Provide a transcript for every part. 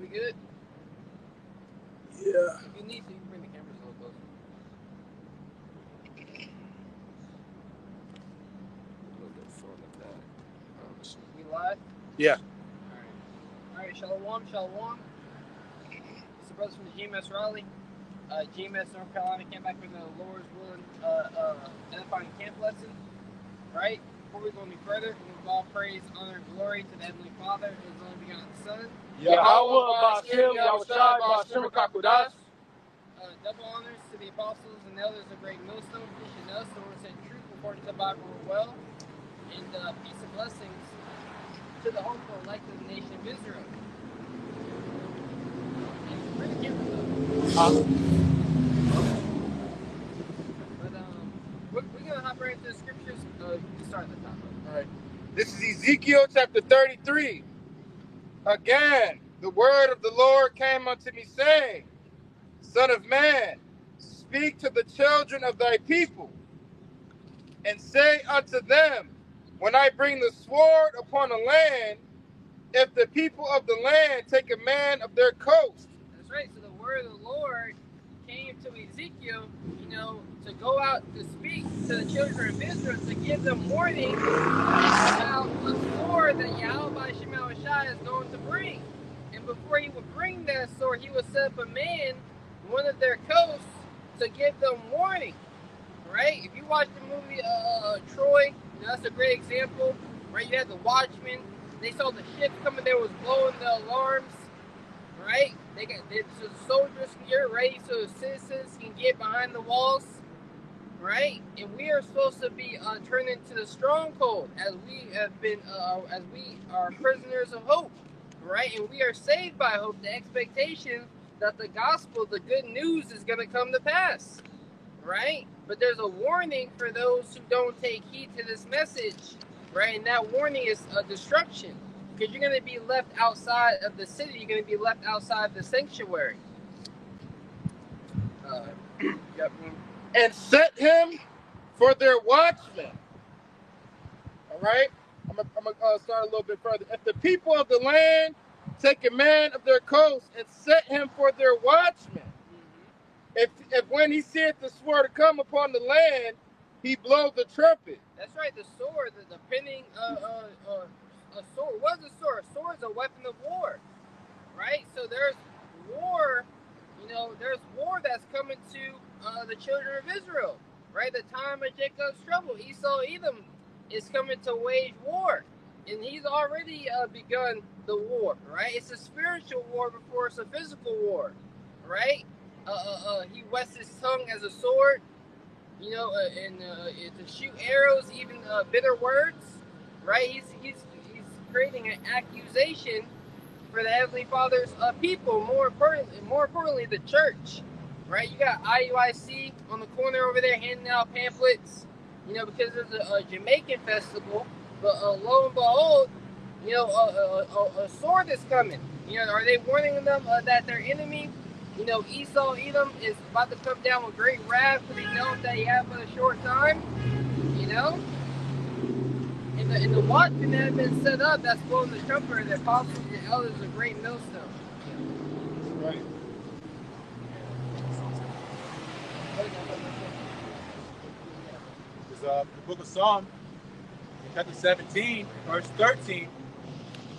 we good? Yeah. If you need to, you can bring the cameras a little closer. A little bit further back. We live? Yeah. Alright, shalom, shalom. It's the brothers from the GMS Raleigh. GMS North Carolina came back with the Lord's will and edifying camp lesson. Right? Before we go any further, we give all praise, honor, and glory to the Heavenly Father, who is only begotten Son. Yahweh Bashem, Yahushai Bashem Kakudas. Double honors to the apostles and elders of Great Millstone for teaching us the word said truth according to the Bible well, and peace and blessings to the hopeful elect of the nation of Israel. And bring the camera up. But we're gonna hop right into the scriptures. You start at the top. All right. This is Ezekiel chapter 33. Again, the word of the Lord came unto me, saying, Son of man, speak to the children of thy people, and say unto them, when I bring the sword upon the land, if the people of the land take a man of their coast. That's right. So the word of the Lord came to Ezekiel, to go out to speak to the children of Israel, to give them warning about the sword that Yahweh Shai is going to bring. And before he would bring that sword, he would set up a man, one of their coasts, to give them warning. Right? If you watch the movie Troy, that's a great example. Right? You had the watchmen. They saw the ships coming. They was blowing the alarms. Right? So the soldiers can get ready, so the citizens can get behind the walls. Right? And we are supposed to be turned into the stronghold, as we have been, as we are prisoners of hope. Right? And we are saved by hope, the expectation that the gospel, the good news, is going to come to pass. Right? But there's a warning for those who don't take heed to this message. Right? And that warning is destruction. Because you're going to be left outside of the city. You're going to be left outside the sanctuary. Yep. And set him for their watchmen. All right? I'm going to start a little bit further. If the people of the land take a man of their coast and set him for their watchmen, if when he seeth the sword to come upon the land, he blow the trumpet. That's right, the sword, the pinning, a sword. What is a sword? A sword is a weapon of war, right? So there's war, there's war that's coming to the children of Israel, right? The time of Jacob's trouble. Esau, Edom is coming to wage war, and he's already begun the war, right? It's a spiritual war before it's a physical war, right? He whets his tongue as a sword, and to shoot arrows, even bitter words, right? He's creating an accusation for the Heavenly Father's people. More importantly, the church, right? You got IUIC on the corner over there handing out pamphlets, because there's a Jamaican festival. But lo and behold, a sword is coming. Are they warning them that their enemy, Esau, Edom, is about to come down with great wrath because he knows that he has but a short time? And the watchmen that have been set up, that's blowing the trumpet, are the apostles and the elders of Great Millstone. Right. It's the book of Psalm, chapter 17, verse 13.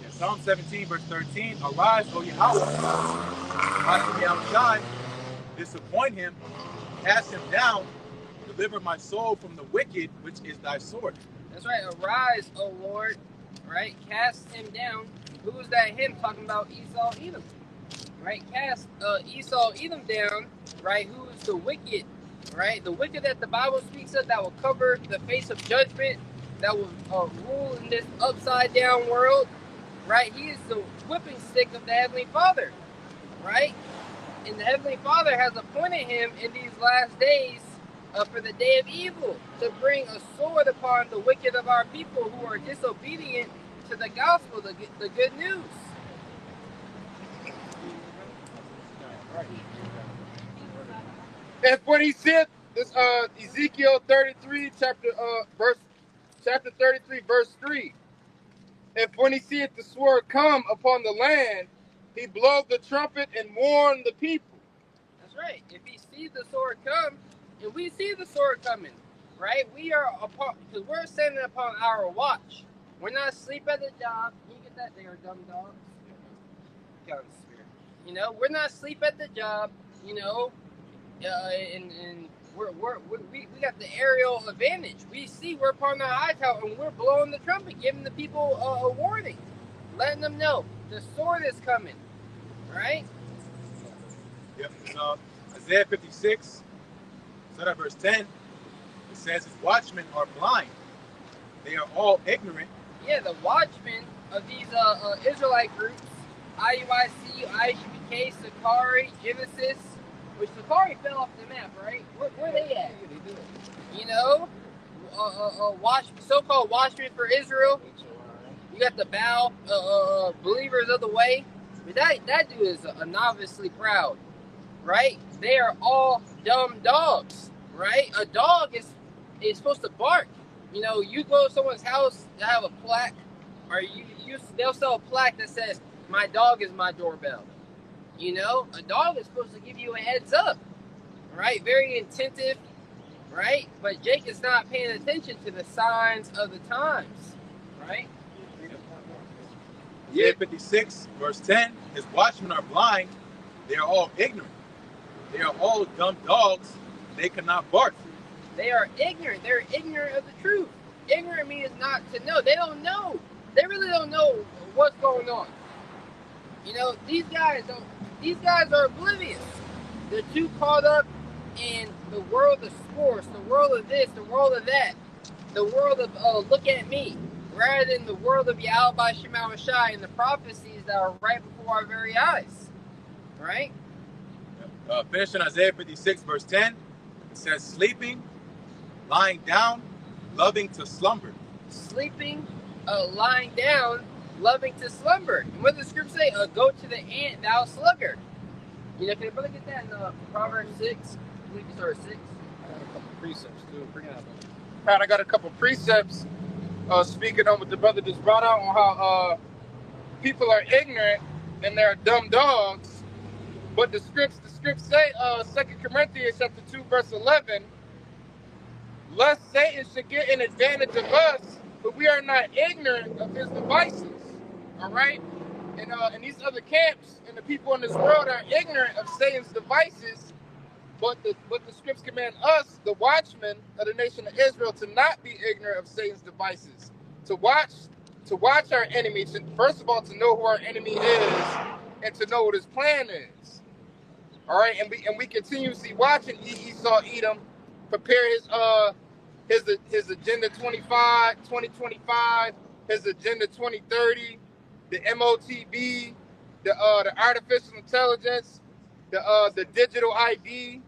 In Psalm 17, verse 13, arise, O Yahweh, Hashem Yahushai, disappoint him, cast him down, deliver my soul from the wicked, which is thy sword. That's right, arise, O Lord, right? Cast him down. Who is that him? Talking about Esau, Edom, right? Cast Esau, Edom down, right? Who is the wicked, right? The wicked that the Bible speaks of, that will cover the face of judgment, that will rule in this upside down world, right? He is the whipping stick of the Heavenly Father, right? And the Heavenly Father has appointed him in these last days for the day of evil, to bring a sword upon the wicked of our people who are disobedient to the gospel, the good news. If when he said this, Ezekiel 33, chapter 33, verse 3. If when he seeth the sword come upon the land, he blew the trumpet and warned the people. That's right. If he sees the sword come, and we see the sword coming, right? We are upon, because we're standing upon our watch. We're not asleep at the job. You get that? They are dumb dogs. God, spirit. You know, we're not asleep at the job. You know, and we got the aerial advantage. We see we're upon the high tower, and we're blowing the trumpet, giving the people a warning, letting them know the sword is coming. Right? Yep. Isaiah 56, start at verse 10. It says, his watchmen are blind. They are all ignorant. Yeah, the watchmen of these Israelite groups, IUIC, ISUBK, Sakari, Genesis, which Sakari fell off the map, right? Where they at? You know, so-called watchmen for Israel. You got the Baal believers of the way. But that dude is obviously proud, right? They are all dumb dogs, right? A dog is supposed to bark. You know, you go to someone's house to have a plaque, or they'll sell a plaque that says, "My dog is my doorbell." You know, a dog is supposed to give you a heads up, right? Very attentive, right? But Jake is not paying attention to the signs of the times, right? Isaiah 56, verse 10, his watchmen are blind. They are all ignorant. They are all dumb dogs. They cannot bark. They are ignorant. They're ignorant of the truth. Ignorant means not to know. They don't know. They really don't know what's going on. You know, these guys are oblivious. They're too caught up in the world of sports, the world of this, the world of that, the world of look at me, rather than the world of Yahweh Shema Shai and the prophecies that are right before our very eyes. Right? Finishing Isaiah 56, verse 10, it says, sleeping, lying down, loving to slumber. Sleeping, lying down, loving to slumber. And what does the scripture say? Go to the ant, thou sluggard. You know, can everybody get that in Proverbs 6? I believe you start at 6. I got a couple precepts too. Bring it out. Pat, I got a couple precepts speaking on what the brother just brought out on how people are ignorant and they're dumb dogs. But the scripts say, 2 Corinthians chapter 2, verse 11, lest Satan should get an advantage of us, but we are not ignorant of his devices. All right? And these other camps and the people in this world are ignorant of Satan's devices, but the scripts command us, the watchmen of the nation of Israel, to not be ignorant of Satan's devices. To watch our enemy, first of all, to know who our enemy is, and to know what his plan is. All right, and we continuously watching Esau Edom prepare his agenda 2025, his agenda 2030, the MOTB, the artificial intelligence, the digital ID.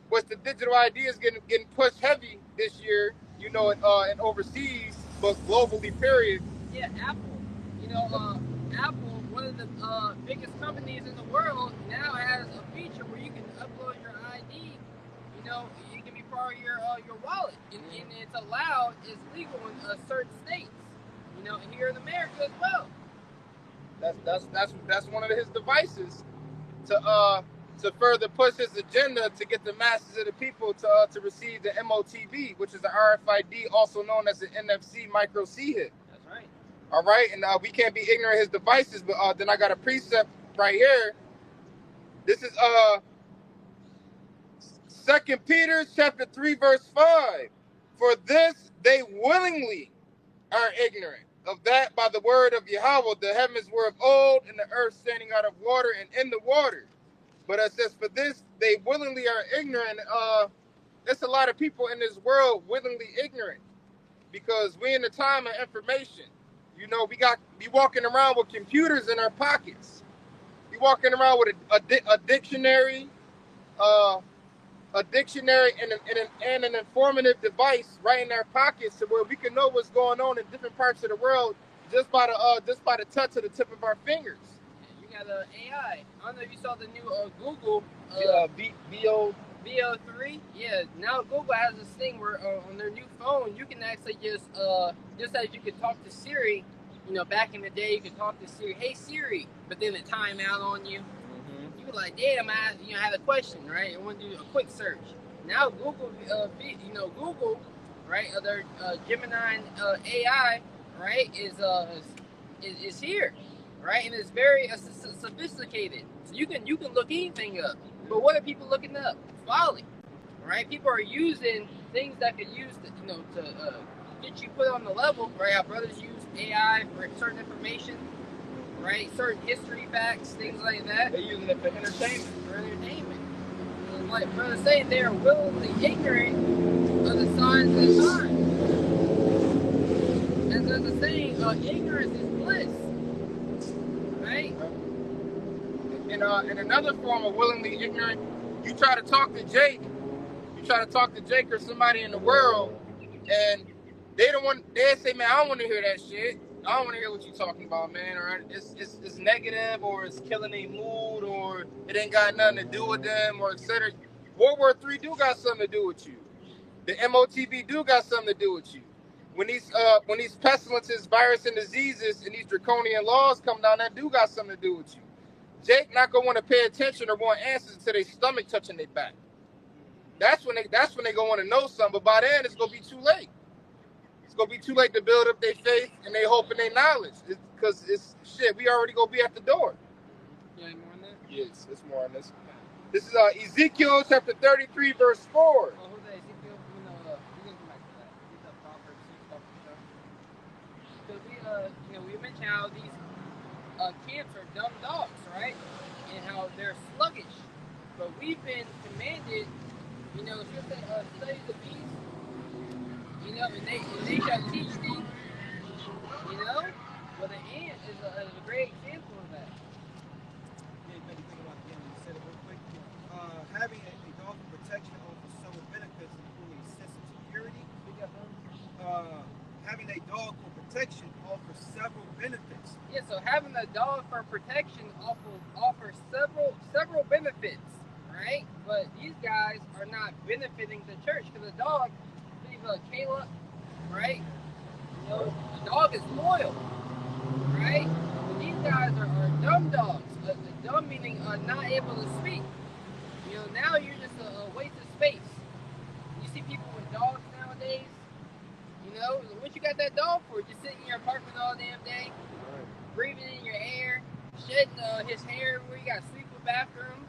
Which the digital ID is getting pushed heavy this year, you know, and overseas, but globally, period. Yeah, Apple. You know, Apple, one of the biggest companies in the world, now has a feature where you can upload your ID. You know, it can be part of your wallet, and it's allowed, it's legal in certain states. You know, here in America as well. That's one of his devices to further push his agenda to get the masses of the people to receive the MOTB, which is the RFID, also known as the NFC micro C hit. That's right. All right, and we can't be ignorant of his devices, but then I got a precept right here. This is 2 Peter chapter 3, verse 5. For this they willingly are ignorant of that by the word of Yahweh, the heavens were of old, and the earth standing out of water and in the water. But it says, for this they willingly are ignorant. There's a lot of people in this world willingly ignorant, because we're in the time of information. You know, we walking around with computers in our pockets. We walking around with a dictionary, and an informative device right in our pockets, to where we can know what's going on in different parts of the world just by the touch of the tip of our fingers. You got AI. I don't know if you saw the new Google VO3. Yeah, now Google has this thing where on their new phone you can actually just as you can talk to Siri, back in the day, you could talk to Siri, hey Siri, but then it time out on you. You were like, damn, I had a question, right? I want to do a quick search. Now Google, Google, right? Their Gemini AI, right, is here, right, and it's very sophisticated. So you can look anything up. But what are people looking up? Folly, right? People are using things that could use to get you put on the level, right? Our brothers use AI for certain information, right? Certain history facts, things like that. They're using it for entertainment. And like brother saying, they are willingly ignorant of the signs of the times. And there's a saying, ignorance is bliss, right? In another form of willingly ignorant, you try to talk to Jake. You try to talk to Jake or somebody in the world, and they say, man, I don't want to hear that shit. I don't want to hear what you're talking about, man. Or it's negative, or it's killing their mood, or it ain't got nothing to do with them, or etc. World War III do got something to do with you. The MOTB do got something to do with you. When these pestilences, viruses, and diseases, and these draconian laws come down, that do got something to do with you. Jake not gonna want to pay attention or want answers until their stomach touching their back. That's when they gonna want to know something. But by then, it's gonna be too late. It's gonna be too late to build up their faith and their hope and their knowledge. Because it's shit. We already gonna be at the door. You any more on that? Yes, it's more on this. This is Ezekiel chapter 33, verse 4. Oh, who's that? Ezekiel? We can come back to that. These are Proverbs 6 stuff. Because we mentioned how these camps are dumb dogs, right? And how they're sluggish. But we've been commanded, study the beast, and they shall teach thee, well, the ant is a great example of that. Yeah, you made me think about it again when you said it real quick. Having a dog for protection offers several benefits, including a sense of security. Having a dog for protection offers several benefits. Yeah, so having a dog for protection offers several benefits, right? But these guys are not benefiting the church because the dog, Caleb, right? The dog is loyal, right? But these guys are dumb dogs. Dumb meaning not able to speak. Now you're just a waste of space. You see people with dogs nowadays. What you got that dog for? Just sitting in your apartment all damn day, breathing in your air, shedding his hair where you got to sleep with bathroom.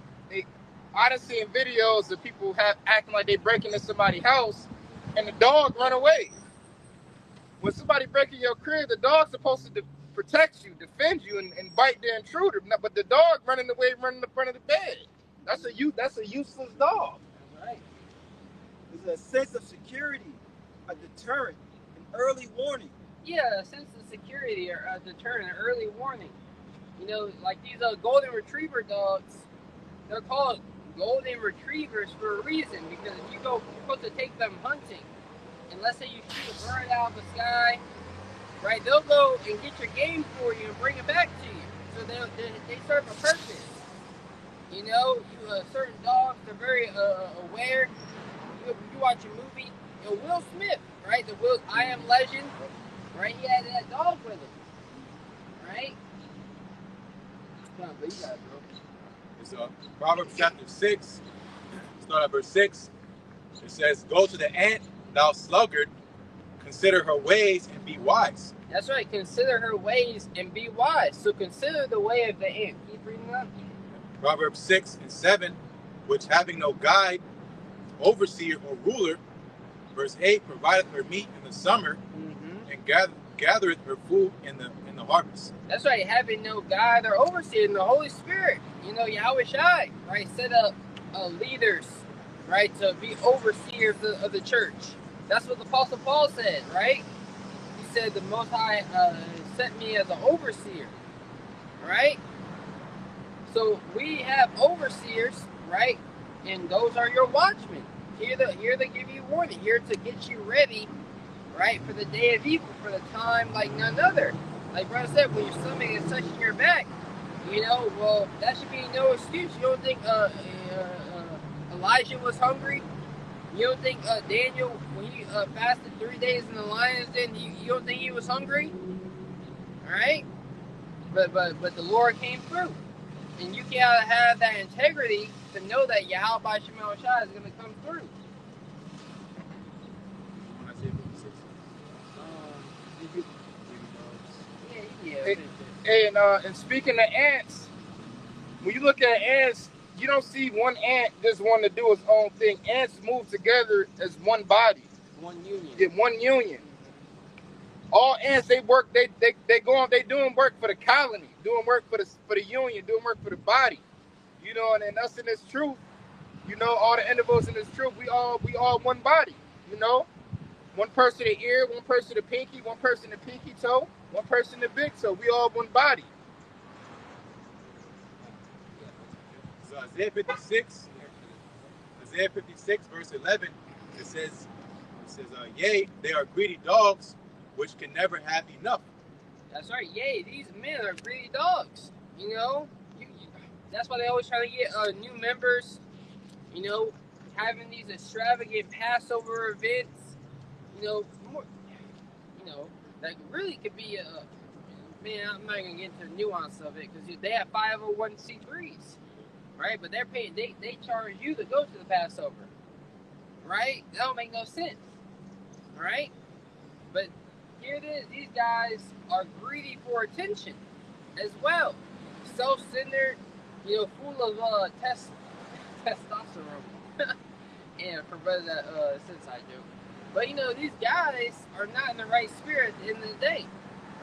I done seen videos of people acting like they breaking into somebody's house, and the dog run away. When somebody breaking your crib, the dog's supposed to protect you, defend you, and bite the intruder. But the dog running away, running in the front of the bed. That's a useless dog. Right. There's a sense of security, a deterrent, an early warning. Yeah, a sense of security or a deterrent, an early warning. Like these golden retriever dogs, they're called golden retrievers for a reason, because if you're supposed to take them hunting, and let's say you shoot a bird out of the sky, right, they'll go and get your game for you and bring it back to you. So they serve a purpose. Certain dogs, they're very aware. You watch a movie, Will Smith, right, I Am Legend, right, he had that dog with him, right? Come on, but you got it, bro. It's Proverbs chapter 6, start at verse 6. It says, "Go to the ant, thou sluggard, consider her ways and be wise." That's right, consider her ways and be wise. So consider the way of the ant. Keep reading up. Proverbs 6 and 7, which having no guide, overseer, or ruler, verse 8, provideth her meat in the summer, and gathereth her food in the harvest. That's right, having no guide or overseer in the Holy Spirit. Yahweh Shai, right, set up leaders, right, to be overseers of the church. That's what the Apostle Paul said, right? He said the Most High sent me as an overseer, right? So we have overseers, right? And those are your watchmen. Here to give you warning, here to get you ready, right, for the day of evil, for the time like none other. Like brother said, when your stomach is touching your back, well, that should be no excuse. You don't think Elijah was hungry? You don't think Daniel, when he fasted 3 days in the lion's den, you don't think he was hungry? All right, but the Lord came through, and you gotta have that integrity to know that Yahweh by Shemel Shai is gonna come through. When I say 56, Yeah. And speaking of ants, when you look at ants, you don't see one ant just wanting to do its own thing. Ants move together as one body. One union. Yeah, one union. All ants, they work. They go on. They doing work for the colony, doing work for the union, doing work for the body. You know, and us in this truth, you know, all the individuals in this truth, we all one body. You know, one person the ear, one person the pinky, one person the pinky toe, one person the big toe. We all one body. so Isaiah 56, verse 11, it says, yea, they are greedy dogs, which can never have enough. That's right. Yay, these men are greedy dogs. You know, that's why they always try to get new members. You know, having these extravagant Passover events. You know, more. You know, that really could be a. Man, I'm not gonna get into the nuance of it because they have 501c3s, right? But they're paying. They charge you to go to the Passover, right? That don't make no sense, right? But here it is. These guys are greedy for attention as well. Self-centered, you know, full of testosterone. And for brother that inside joke. But you know, these guys are not in the right spirit at the end of the day.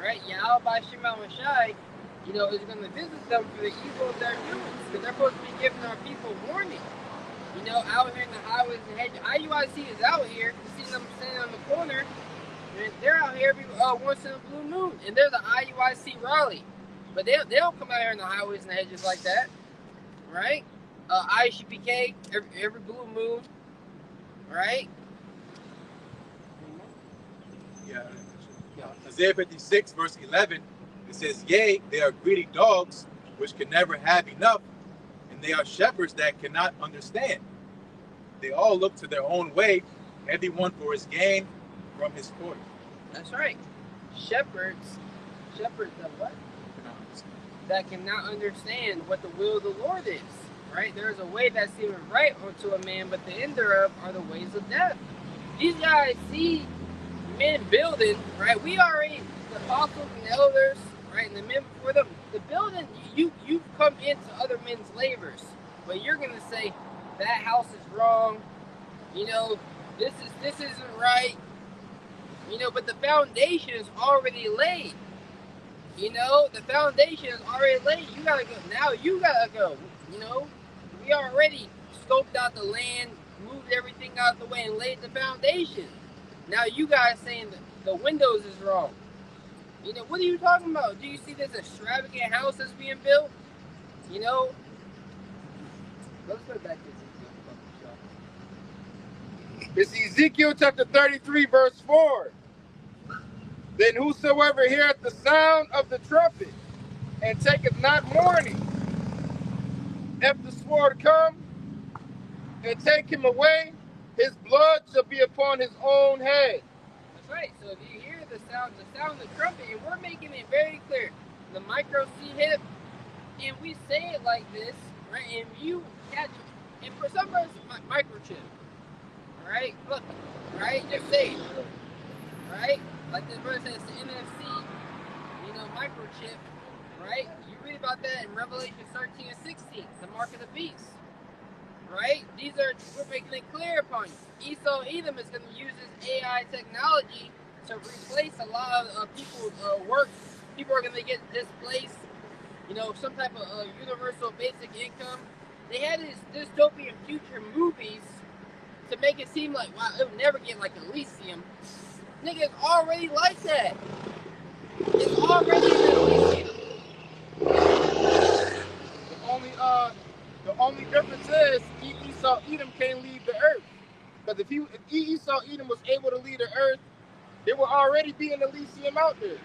Right? Yahweh by Shema Shai, you know, is gonna visit them for the evil of their doings. Because they're supposed to be giving our people warning. You know, out here in the highways and hedges. IUIC is out here. You see them standing on the corner. And they're out here every once in a blue moon. And they're the IUIC Raleigh. But they don't come out here in the highways and the hedges like that. Right? ICPK every blue moon. Right? Yeah. Isaiah 56, verse 11, it says, yea, they are greedy dogs, which can never have enough, and they are shepherds that cannot understand. They all look to their own way, everyone for his gain from his quarter. That's right. Shepherds of what? That cannot understand what the will of the Lord is. Right? There is a way that seemeth right unto a man, but the end thereof are the ways of death. These guys see men building, right? We already, the apostles and the elders, right, and the men before them, the building, you've come into other men's labors, but you're gonna say that house is wrong, you know, this isn't right, you know, but the foundation is already laid. You know, the foundation is already laid. You gotta go. Now you gotta go. You know, we already scoped out the land, moved everything out the way, and laid the foundation. Now you guys saying that the windows is wrong. You know, what are you talking about? Do you see this extravagant house that's being built? You know, let's go back to Ezekiel. It's Ezekiel chapter 33, verse 4. Then whosoever heareth the sound of the trumpet and taketh not warning, if the sword come and take him away, his blood shall be upon his own head. That's right. So if you hear the sound of the trumpet, and we're making it very clear, the micro C hip, and we say it like this, right? And you catch it, and for some person, microchip, right? Look, right? Just say it, right? Like this verse says, the NFC, you know, microchip, right? You read about that in Revelation 13 and 16, the mark of the beast. Right? We're making it clear upon you. Esau Edom is going to use this AI technology to replace a lot of people's work. People are going to get displaced, you know, some type of universal basic income. They had these dystopian future movies to make it seem like, wow, it would never get like Elysium. Nigga, it's already like that. It's already Elysium. The only difference is Esau Edom can't leave the earth. Because if Esau Edom was able to leave the earth, there would already be an Elysium out there.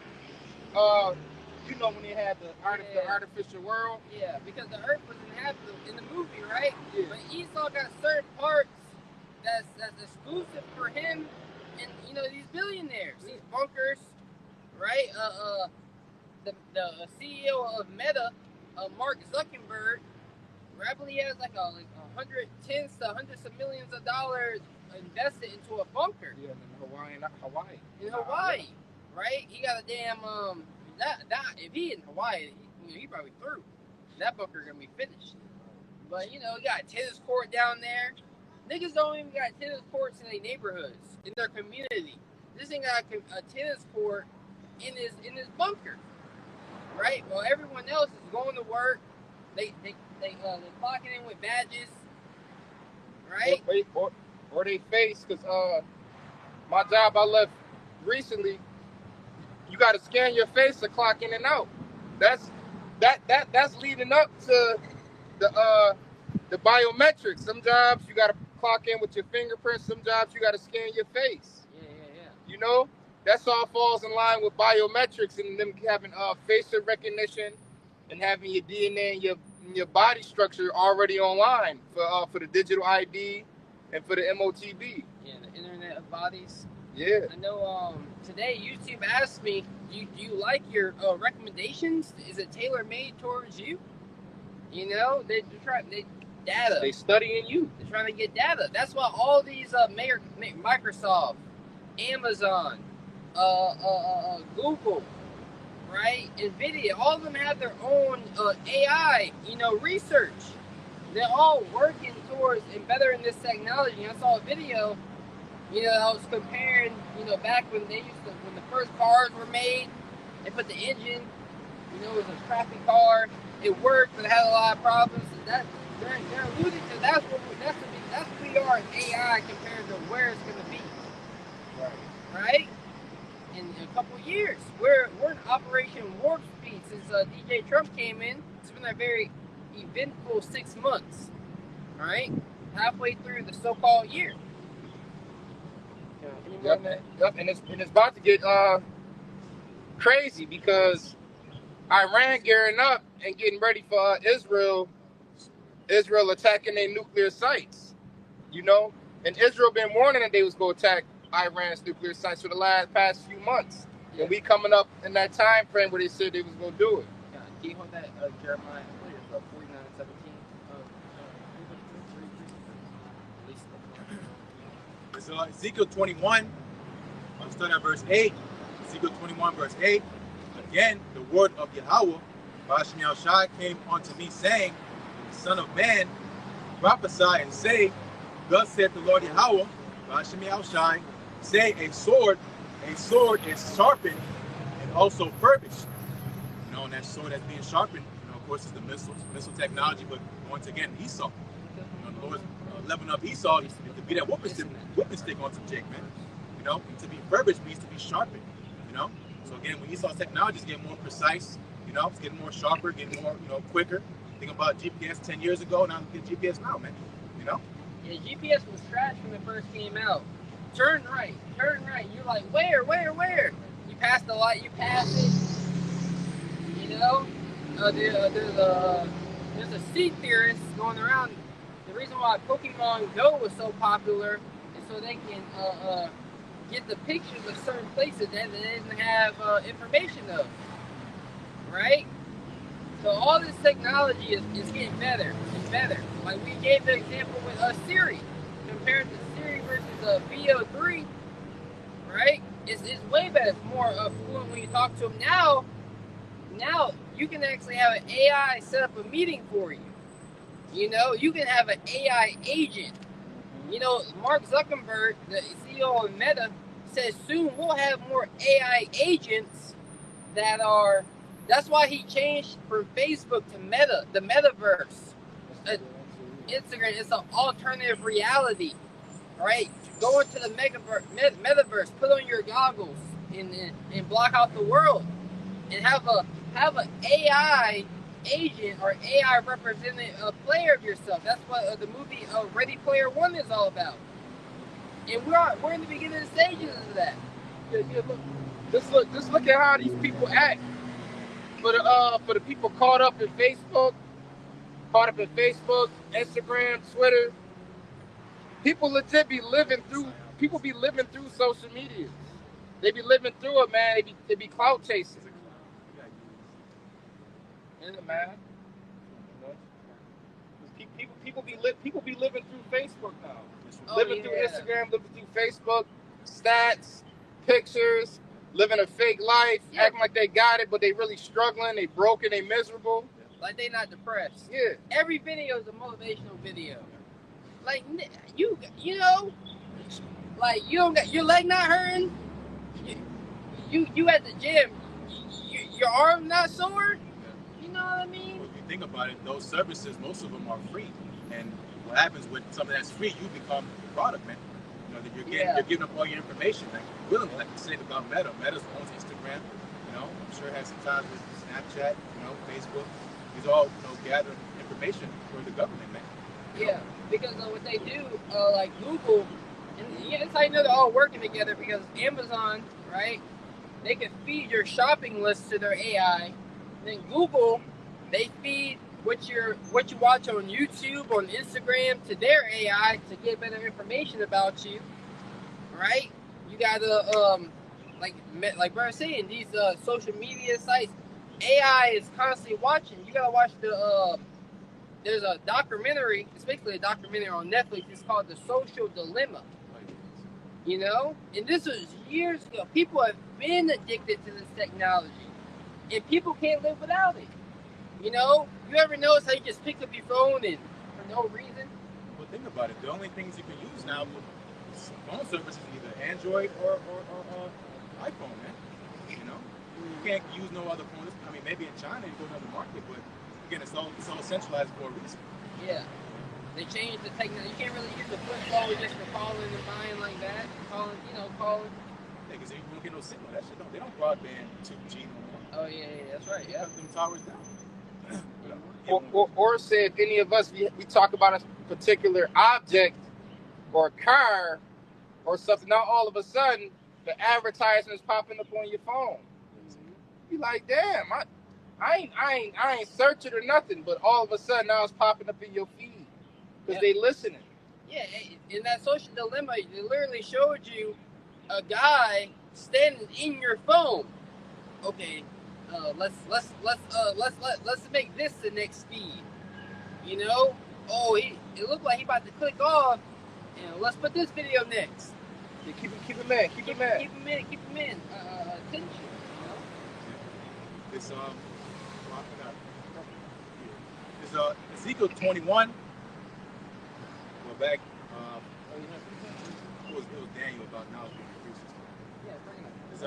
You know, when they had the artificial world. Yeah, because the earth was inhabited in the movie, right? Yeah. But Esau got certain parts that's exclusive for him and, you know, these billionaires, these bunkers, right? the CEO of Meta, Mark Zuckerberg, rapidly has like tens to hundreds of millions of dollars invested into a bunker. Yeah, in Hawaii. In Hawaii, right? He got a damn if he in Hawaii, he probably through. That bunker gonna be finished. But he got a tennis court down there. Niggas don't even got tennis courts in their neighborhoods, in their community. This thing got a tennis court in his bunker, right? Well, everyone else is going to work. They clocking in with badges, right? Or they face, because my job I left recently, you got to scan your face to clock in and out. That's leading up to the biometrics. Some jobs you got to clock in with your fingerprints. Some jobs you got to scan your face. Yeah. That's all falls in line with biometrics and them having facial recognition and having your DNA and your body structure already online for the digital ID and for the MOTB. Yeah, the Internet of Bodies. Yeah. I know. Today YouTube asked me, do you like your recommendations? Is it tailor made towards you? They data. They studying you. They're trying to get data. That's why all these Microsoft, Amazon, Google, right, NVIDIA, all of them have their own AI, research. They're all working towards and bettering this technology. I saw a video, I was comparing, back when when the first cars were made, they put the engine, it was a crappy car. It worked, but it had a lot of problems. They're alluding to that's what we are in AI compared to where it's going to be. Right? In a couple years, we're in Operation Warp Speed since DJ Trump came in. It's been a very eventful 6 months. Right? Halfway through the so-called year. Yep. And it's about to get crazy because Iran gearing up and getting ready for Israel attacking their nuclear sites, and Israel been warning that they was going to attack Iran's nuclear sites for the past few months, and we coming up in that time frame where they said they was going to do it. Yeah, can you hold that, Jeremiah? What is it, 49:17? So Ezekiel 21, I'm starting at verse 8. Ezekiel 21, verse 8. Again, the word of Yahweh, Bashmi Al-Shai, came unto me, saying, Son of man, prophesy and say, Thus saith the Lord Yahweh, Bashmi Al-Shai, say a sword is sharpened and also furbished. And that sword that's being sharpened, of course, is the missile technology, but once again, Esau. The Lord's leveling up Esau to be that whooping stick on some Jake, man. To be furbished means to be sharpened, So again, when Esau's technology is getting more precise, it's getting more sharper, getting more, quicker. Think about GPS 10 years ago, now get GPS now, man. Yeah, GPS was trash when it first came out. Turn right. You're like, where? You pass the light, you pass it. There's a seed theorist going around. The reason why Pokemon Go was so popular is so they can get the pictures of certain places that they didn't have information of. Right? So all this technology is getting better and better. Like we gave the example with Siri. Compared to Siri versus VO3, right? It's way better. It's more fluent when you talk to them. Now you can actually have an AI set up a meeting for you. You can have an AI agent. Mark Zuckerberg, the CEO of Meta, says soon we'll have more AI agents that are. That's why he changed from Facebook to Meta, the metaverse. Instagram is an alternative reality, right? Go into the metaverse, put on your goggles, and block out the world, and have an AI agent or AI representative player of yourself. That's what the movie Ready Player One is all about. And we're in the beginning stages of that. Yeah, look. Just look at how these people act. For the people caught up in Facebook, Instagram, Twitter, people legit be living through social media. They be living through it, man. They be clout chasing. Yeah, man. You know? 'Cause people be living through Facebook now. Living through Instagram, living through Facebook, stats, pictures, living a fake life, acting like they got it, but they really struggling, they broken, they miserable. Like they not depressed. Yeah. Every video is a motivational video. Like you know, like you don't got your leg not hurting. You at the gym, your arm not sore. You know what I mean? Well, if you think about it, those services, most of them are free. And what happens with something that's free, you become the product, man. You know, that you're giving up all your information. Like willingly, like you said about Meta. Meta owns Instagram. You know, I'm sure it has some ties with Snapchat. You know, Facebook. These all gathering information for the government, man. Yeah, because what they do, like Google, and that's how you know they're all working together. Because Amazon, right? They can feed your shopping list to their AI. Then Google, they feed what you watch on YouTube, on Instagram to their AI to get better information about you, right? You gotta like Brian saying, these social media sites, AI is constantly watching. You gotta watch there's a documentary. It's basically a documentary on Netflix. It's called The Social Dilemma. You know, and this was years ago. People have been addicted to this technology, and people can't live without it. You know, you ever notice how you just pick up your phone and for no reason? Well, think about it. The only things you can use now with phone services is either Android or iPhone, man. You know, you can't use no other phone. I mean, maybe in China you go to another market, but again, it's all centralized for a reason. Yeah. They changed the technology. You can't really use the flip phone just for calling and buying like that. Calling. Yeah, because you won't get no signal. That shit they don't broadband 2G no more. Oh yeah, that's right. Yeah. Them towers down. Or say if any of us we talk about a particular object or car or something, now all of a sudden the advertisements popping up on your phone. You like, damn, I ain't searching or nothing, but all of a sudden now it's popping up in your feed because they listening. Yeah, in that Social Dilemma, they literally showed you a guy standing in your phone. Okay, let's make this the next feed. You know? Oh, it looked like he about to click off, and let's put this video next. Yeah, keep him in. Keep him in. Attention. You know? It's Ezekiel 21. We're back. It was Daniel about now. It's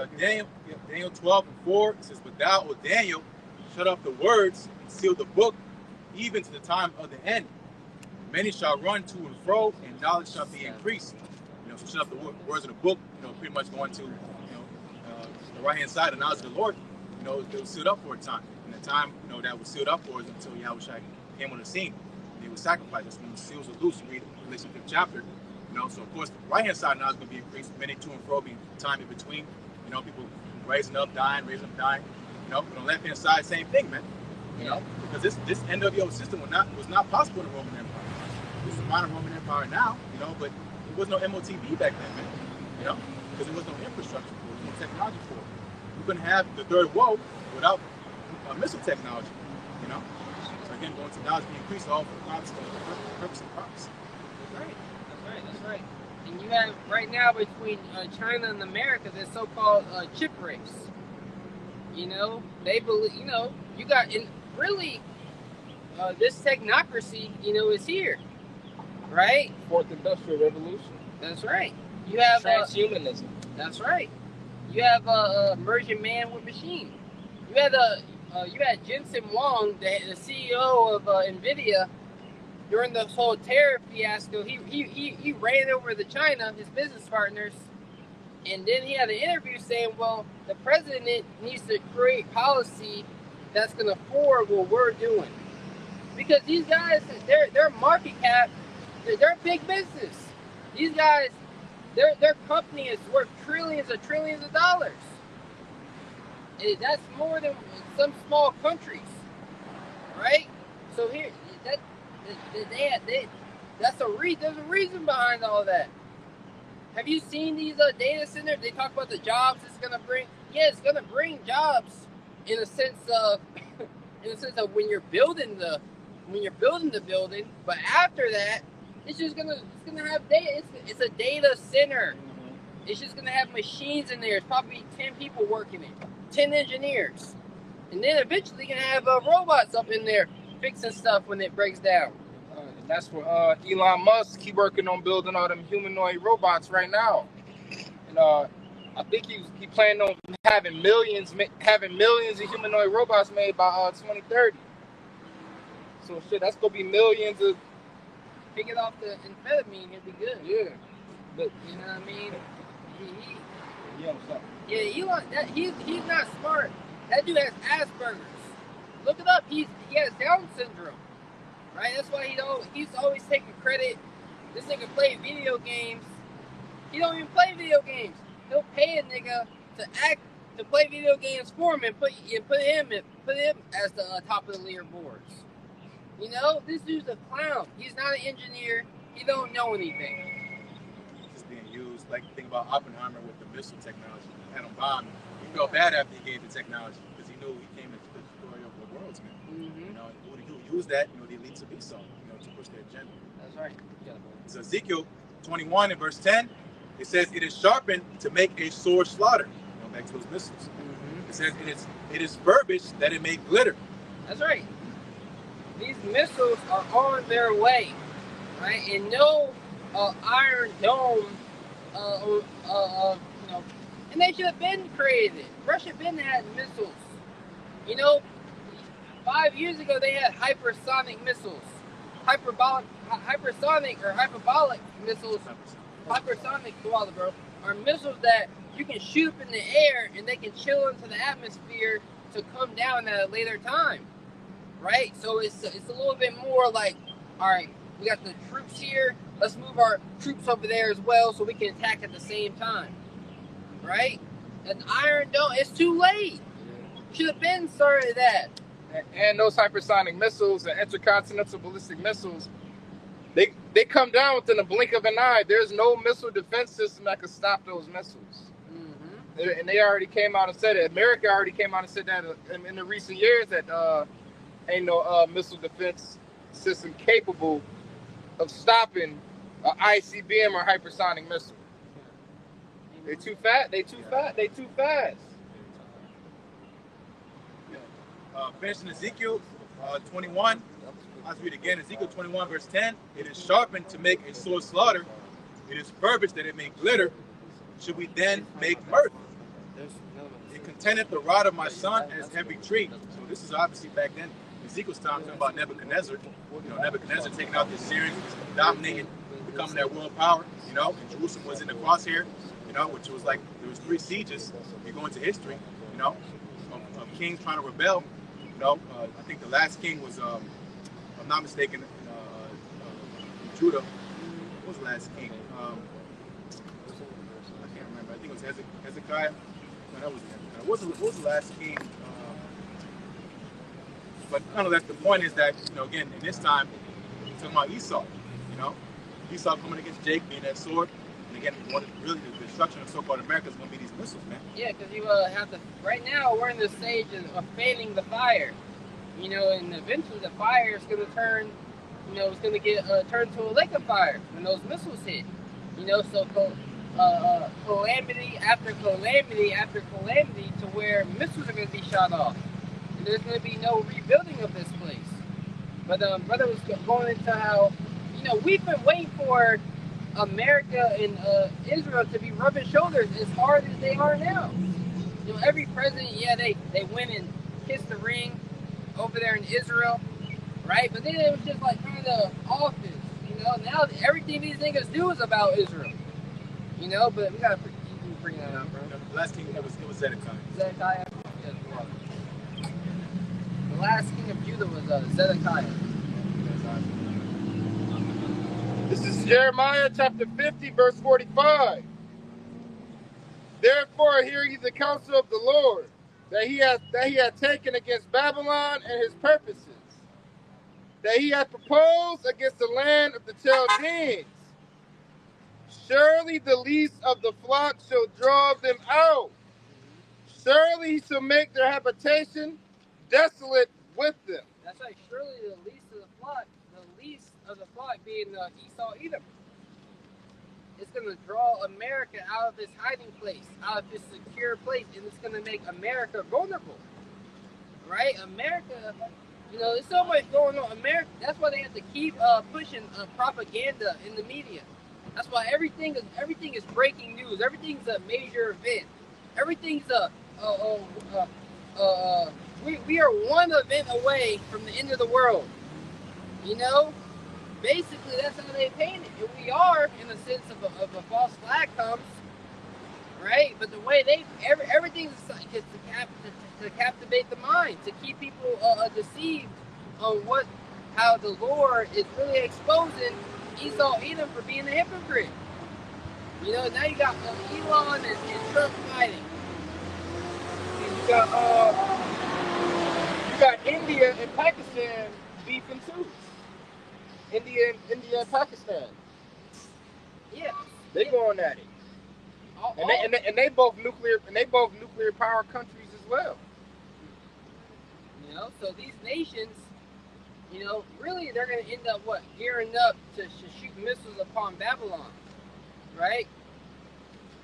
Daniel 12:4. It says, "But thou, O Daniel, shut up the words and seal the book, even to the time of the end. Many shall run to and fro, and knowledge shall be increased." You know, so shut up the words of the book. You know, pretty much going to the right hand side of the knowledge of the Lord. You know, it was sealed up for a time. And the time that was sealed up for is until Yahushua came on the scene. They were sacrificed. That's when the seals were loose. Read Revelation 5th chapter. You know, so of course the right hand side now is going to be increased. Many to and fro, being time in between. You know, people raising up, dying. You know, on the left hand side, same thing, man. You know, because this NWO system was not possible in the Roman Empire. It's a modern Roman Empire now. You know, but there was no MOTV back then, man. You know, because there was no infrastructure for it, no technology for it. We couldn't have the third woe without missile technology. You know. So again, going to knowledge being increased all for the purpose of prophecy. That's right. And you have right now between China and America this so-called chip race. You know, they believe. You know, you got really this technocracy. You know, is here, right? Fourth Industrial Revolution. That's right. You have transhumanism. That's right. You have merging man with machine. You had Jensen Huang, the CEO of NVIDIA, during the whole tariff fiasco. He ran over to China, his business partners, and then he had an interview saying, well, the president needs to create policy that's going to forward what we're doing. Because these guys, their market cap, they're big business. These guys, their company is worth trillions of dollars. And that's more than some small countries, right? So here, there's a reason behind all that. Have you seen these data centers? They talk about the jobs it's gonna bring. Yeah, it's gonna bring jobs in a sense of in the sense of when you're building the building, but after that, it's gonna have data. It's a data center. It's just gonna have machines in there. It's probably 10 people working it, 10 engineers, and then eventually you're gonna have robots up in there fixing stuff when it breaks down. And that's what Elon Musk, he working on building all them humanoid robots right now. And I think he planning on having millions of humanoid robots made by 2030. So shit, that's gonna be millions of. Pick it off the amphetamine, it'd be good. Yeah. But you know what I mean? Yeah, what's up? Yeah, Elon, he's not smart. That dude has Asperger's. Look it up. He has Down syndrome, right? That's why he's always taking credit. This nigga play video games. He don't even play video games. He'll pay a nigga to play video games for him and put him as the top of the leaderboards. You know, this dude's a clown. He's not an engineer. He don't know anything. It's being used. Like, think about Oppenheimer with the missile technology, the atom bomb. He felt bad after he gave the technology because he knew he came into the story of the world's man. Mm-hmm. You know, what would he use that? You know, the elites would be so, you know, to push their agenda. That's right. So Ezekiel 21 and verse 10, it says, "It is sharpened to make a sword slaughter." You know, back to those missiles. Mm-hmm. It says, "It is furbished that it may glitter." That's right. These missiles are on their way, right? And no Iron Dome, you know, and they should have been created. Russia been had missiles. You know, 5 years ago they had hypersonic missiles, hypersonic or hyperbolic missiles. Hypersonic, bro, are missiles that you can shoot up in the air and they can chill into the atmosphere to come down at a later time. Right? So it's a little bit more like, all right, we got the troops here. Let's move our troops over there as well so we can attack at the same time. Right? An Iron Dome, it's too late. Should have been started that. And those hypersonic missiles and intercontinental ballistic missiles, they come down within a blink of an eye. There's no missile defense system that could stop those missiles. Mm-hmm. And they already came out and said it. America already came out and said that in the recent years that ain't no missile defense system capable of stopping an ICBM or hypersonic missile. They too fat. They too fast. Finishing Ezekiel 21. I'll read again. Ezekiel 21 verse 10. "It is sharpened to make a sword slaughter. It is furbished that it may glitter. Should we then make mirth? It contenteth the rod of my son as every tree." So this is obviously back then. Ezekiel's time talking about Nebuchadnezzar. You know, Nebuchadnezzar taking out the Assyrians, dominating, becoming their world power. You know, and Jerusalem was in the crosshair. You know, which was like there was 3 sieges. You go into history. You know, of kings trying to rebel. You know, I think the last king was, if I'm not mistaken, Judah. What was the last king? I can't remember. I think it was Hezekiah. No, that was Hezekiah. What was the last king? But kind of that's the point is that, you know, again, in this time, we're talking about Esau. You know, Esau coming against Jacob being that sword. And again, really the destruction of so-called America is going to be these missiles, man. Yeah, because you have to. Right now, we're in the stage of fanning the fire. You know, and eventually the fire is going to turn. You know, it's going to get turned to a lake of fire when those missiles hit. You know, so calamity after calamity after calamity to where missiles are going to be shot off. And there's going to be no rebuilding of this place. But brother was going into how, you know, we've been waiting for America and Israel to be rubbing shoulders as hard as they are now. You know, every president, yeah, they went and kissed the ring over there in Israel, right? But then it was just like kind of office, you know. Now everything these niggas do is about Israel, you know. But we gotta bring that out, bro. The last king it was Zedekiah. Zedekiah. The last king of Judah was Zedekiah. This is Jeremiah chapter 50, verse 45. "Therefore hear ye the counsel of the Lord, that he hath taken against Babylon and his purposes, that he hath proposed against the land of the Chaldeans. Surely the least of the flock shall draw them out. Surely he shall make their habitation desolate with them. That's right. Surely the least of the flock being Esau, Edom. It's going to draw America out of this hiding place, out of this secure place, and it's going to make America vulnerable. Right? America, there's so much going on. America. That's why they have to keep pushing propaganda in the media. That's why everything is breaking news. Everything's a major event. Everything's we are one event away from the end of the world. Basically that's how they paint it. And we are, in the sense of a false flag comes, right? But the way everything's to captivate the mind, to keep people deceived on how the Lord is really exposing Esau Edom for being a hypocrite. Now you got Elon and Trump fighting. You got India and Pakistan beefing too. India and Pakistan. Yeah. They going at it. And they both nuclear power countries as well. So these nations, really they're going to end up gearing up to shoot missiles upon Babylon, right?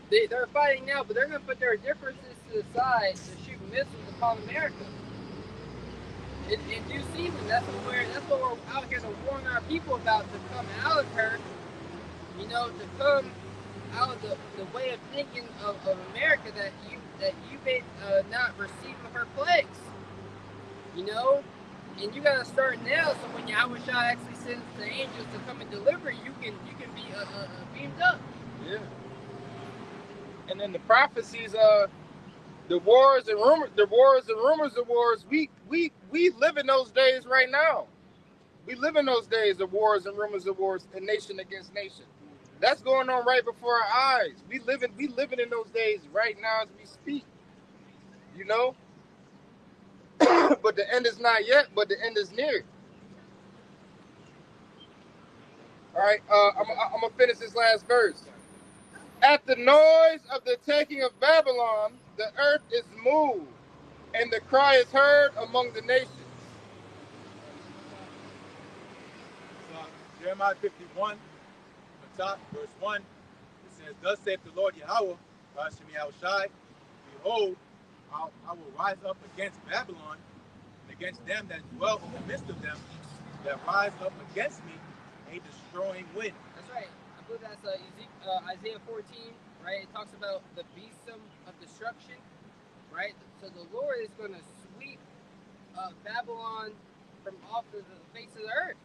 They're fighting now, but they're going to put their differences to the side to shoot missiles upon America. In due season, that's what we're out here to warn our people about, to come out of her, to come out of the way of thinking of America that you may not receive her plagues. And you gotta start now, so when Yahweh actually sends the angels to come and deliver, you can be beamed up. Yeah. And then the prophecies, the wars and rumors of wars. We live in those days right now. We live in those days of wars and rumors of wars, and nation against nation. That's going on right before our eyes. We living in those days right now as we speak. But the end is not yet, but the end is near. All right, I'm gonna finish this last verse. At the noise of the taking of Babylon, the earth is moved, and the cry is heard among the nations. So, Jeremiah 51, the top, verse 1, it says, "Thus saith the Lord Yahweh, Hashem Yahushai, behold, I will rise up against Babylon, and against them that dwell in the midst of them, that rise up against me, a destroying wind." That's right. I believe that's Isaiah 14, right? It talks about the besom of destruction, right? So the Lord is going to sweep Babylon from off of the face of the earth,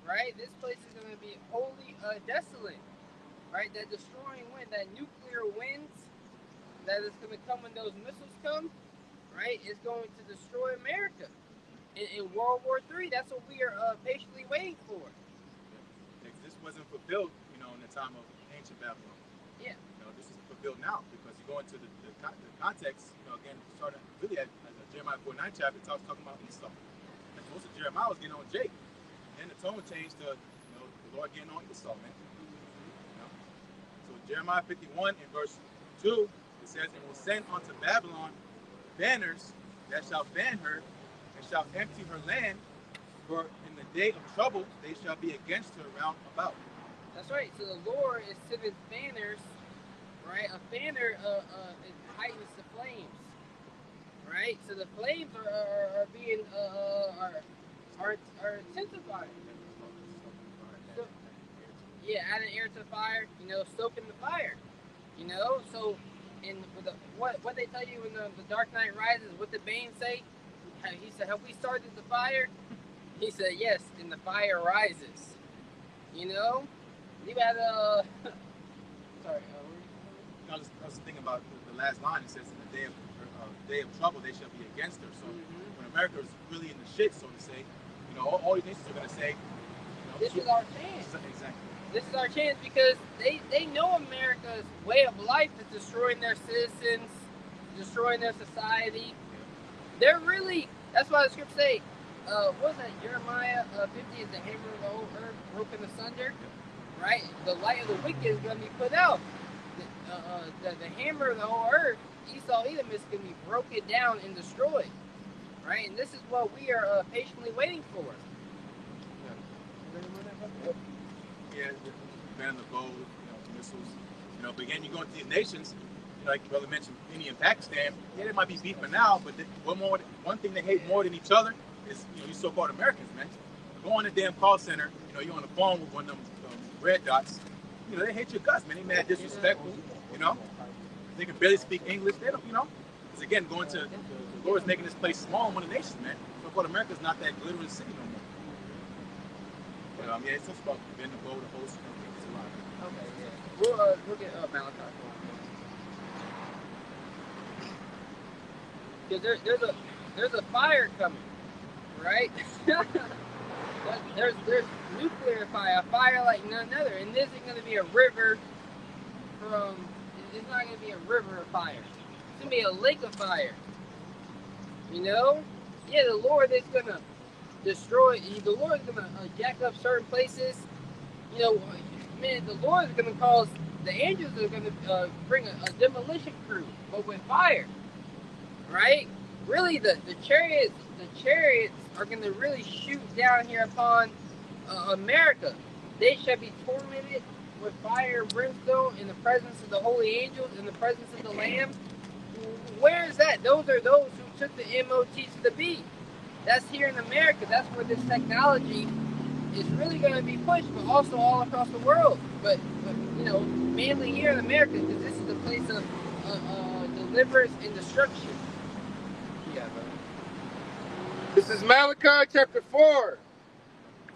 right? This place is going to be wholly desolate, right? That destroying wind, that nuclear winds that is going to come when those missiles come, right, is going to destroy America. In World War III, that's what we are patiently waiting for. This wasn't fulfilled, in the time of ancient Babylon. Yeah. This is fulfilled now, because you go into the context, again, starting really at Jeremiah 49 chapter, talking about Esau. And most of Jeremiah was getting on Jacob. Then the tone changed to, the Lord getting on Esau, man. So Jeremiah 51 in verse 2, it says, "And will send unto Babylon banners that shall ban her, and shall empty her land, for in the day of trouble they shall be against her round about." That's right. So the Lord is sending banners, right? A banner it heightens the flames, right? So the flames are being are intensifying. So, yeah, adding air to the fire, stoking the fire, So, what they tell you in the Dark Knight Rises, what did Bane say? He said, "Have we started the fire?" He said, "Yes, and the fire rises." You had sorry. I was thinking about the last line. It says, "In the day of trouble, they shall be against her." So when America is really in the shit, so to say, all these nations are going to say, "This is our chance." Exactly. This is our chance, because they know America's way of life is destroying their citizens, destroying their society. They're really. That's why the scriptures say, what was that? Jeremiah 50 is the hammer of the whole earth broken asunder. Right? The light of the wicked is going to be put out. The hammer of the whole earth, Esau Edom, is going to be broken down and destroyed. right? And this is what we are patiently waiting for. Yeah, ban the gold, missiles. But again, you go into these nations, like Brother mentioned, India and Pakistan. Yeah, they might be beefing now, but one thing they hate more than each other is you so-called Americans, man. Go on the damn call center. You're on the phone with one of them red dots. They hate your guts, man. They mad disrespectful. They can barely speak English. They don't, Because again, the Lord's making this place small in one of the nations, man. So-called America's not that glittering city no more. Yeah, it's just about being the goal, the host, it's a lot. Okay, yeah. We'll get Malachi. Because there's a fire coming, right? there's nuclear fire, a fire like none other, and this isn't going to be a river it's not going to be a river of fire. It's going to be a lake of fire. Yeah, the Lord is going to destroy, the Lord is going to jack up certain places. Man, the Lord is going to cause, the angels are going to bring a demolition crew, but with fire, right? Really, the chariots are going to really shoot down here upon America. They shall be tormented with fire and brimstone in the presence of the holy angels, in the presence of the Lamb. Where is that? Those are those who took the MOT to the B. That's here in America. That's where this technology is really going to be pushed, but also all across the world. But mainly here in America, because this is the place of deliverance and destruction. Yeah, brother. This is Malachi chapter 4.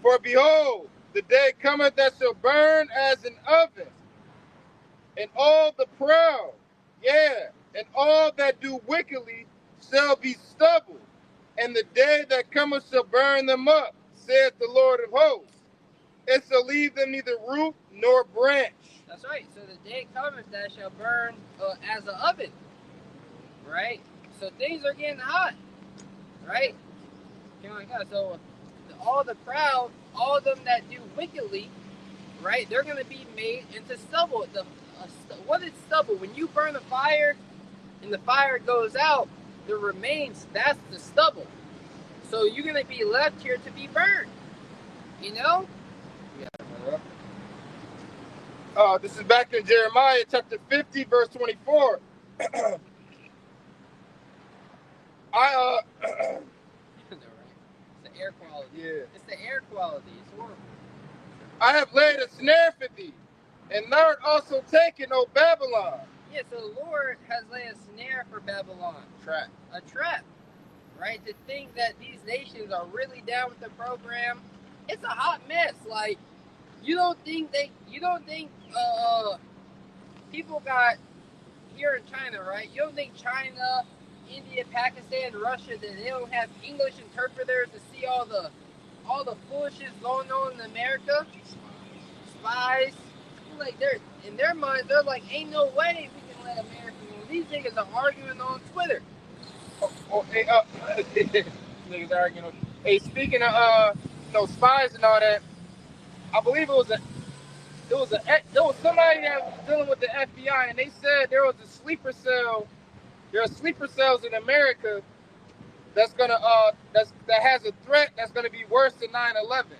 For behold, the day cometh that shall burn as an oven, and all the proud, and all that do wickedly shall be stubble, and the day that cometh shall burn them up, saith the Lord of hosts. It shall leave them neither root nor branch. That's right. So the day cometh that shall burn as an oven, right? So things are getting hot, right? So all the proud, all of them that do wickedly, right? They're going to be made into stubble. What is stubble? When you burn a fire and the fire goes out, the remains, that's the stubble. So you're going to be left here to be burned. Yeah. This is back in Jeremiah chapter 50, verse 24. It's the air quality. Yeah. It's the air quality. It's horrible. I have laid a snare for thee, and thou art also taken, O Babylon. Yeah, so the Lord has laid a snare for Babylon. Trap. A trap. Right? To think that these nations are really down with the program, it's a hot mess. Like, you don't think people got here in China, right? You don't think China, India, Pakistan, Russia, that they don't have English interpreters to see all the foolishness going on in America? Spies. Like, they're in their minds, they're like, ain't no way we can let America win. These niggas are arguing on Twitter. Niggas arguing. Hey, speaking of spies and all that, I believe there was somebody that was dealing with the FBI, and they said there was a sleeper cell. There are sleeper cells in America that has a threat that's gonna be worse than 9/11.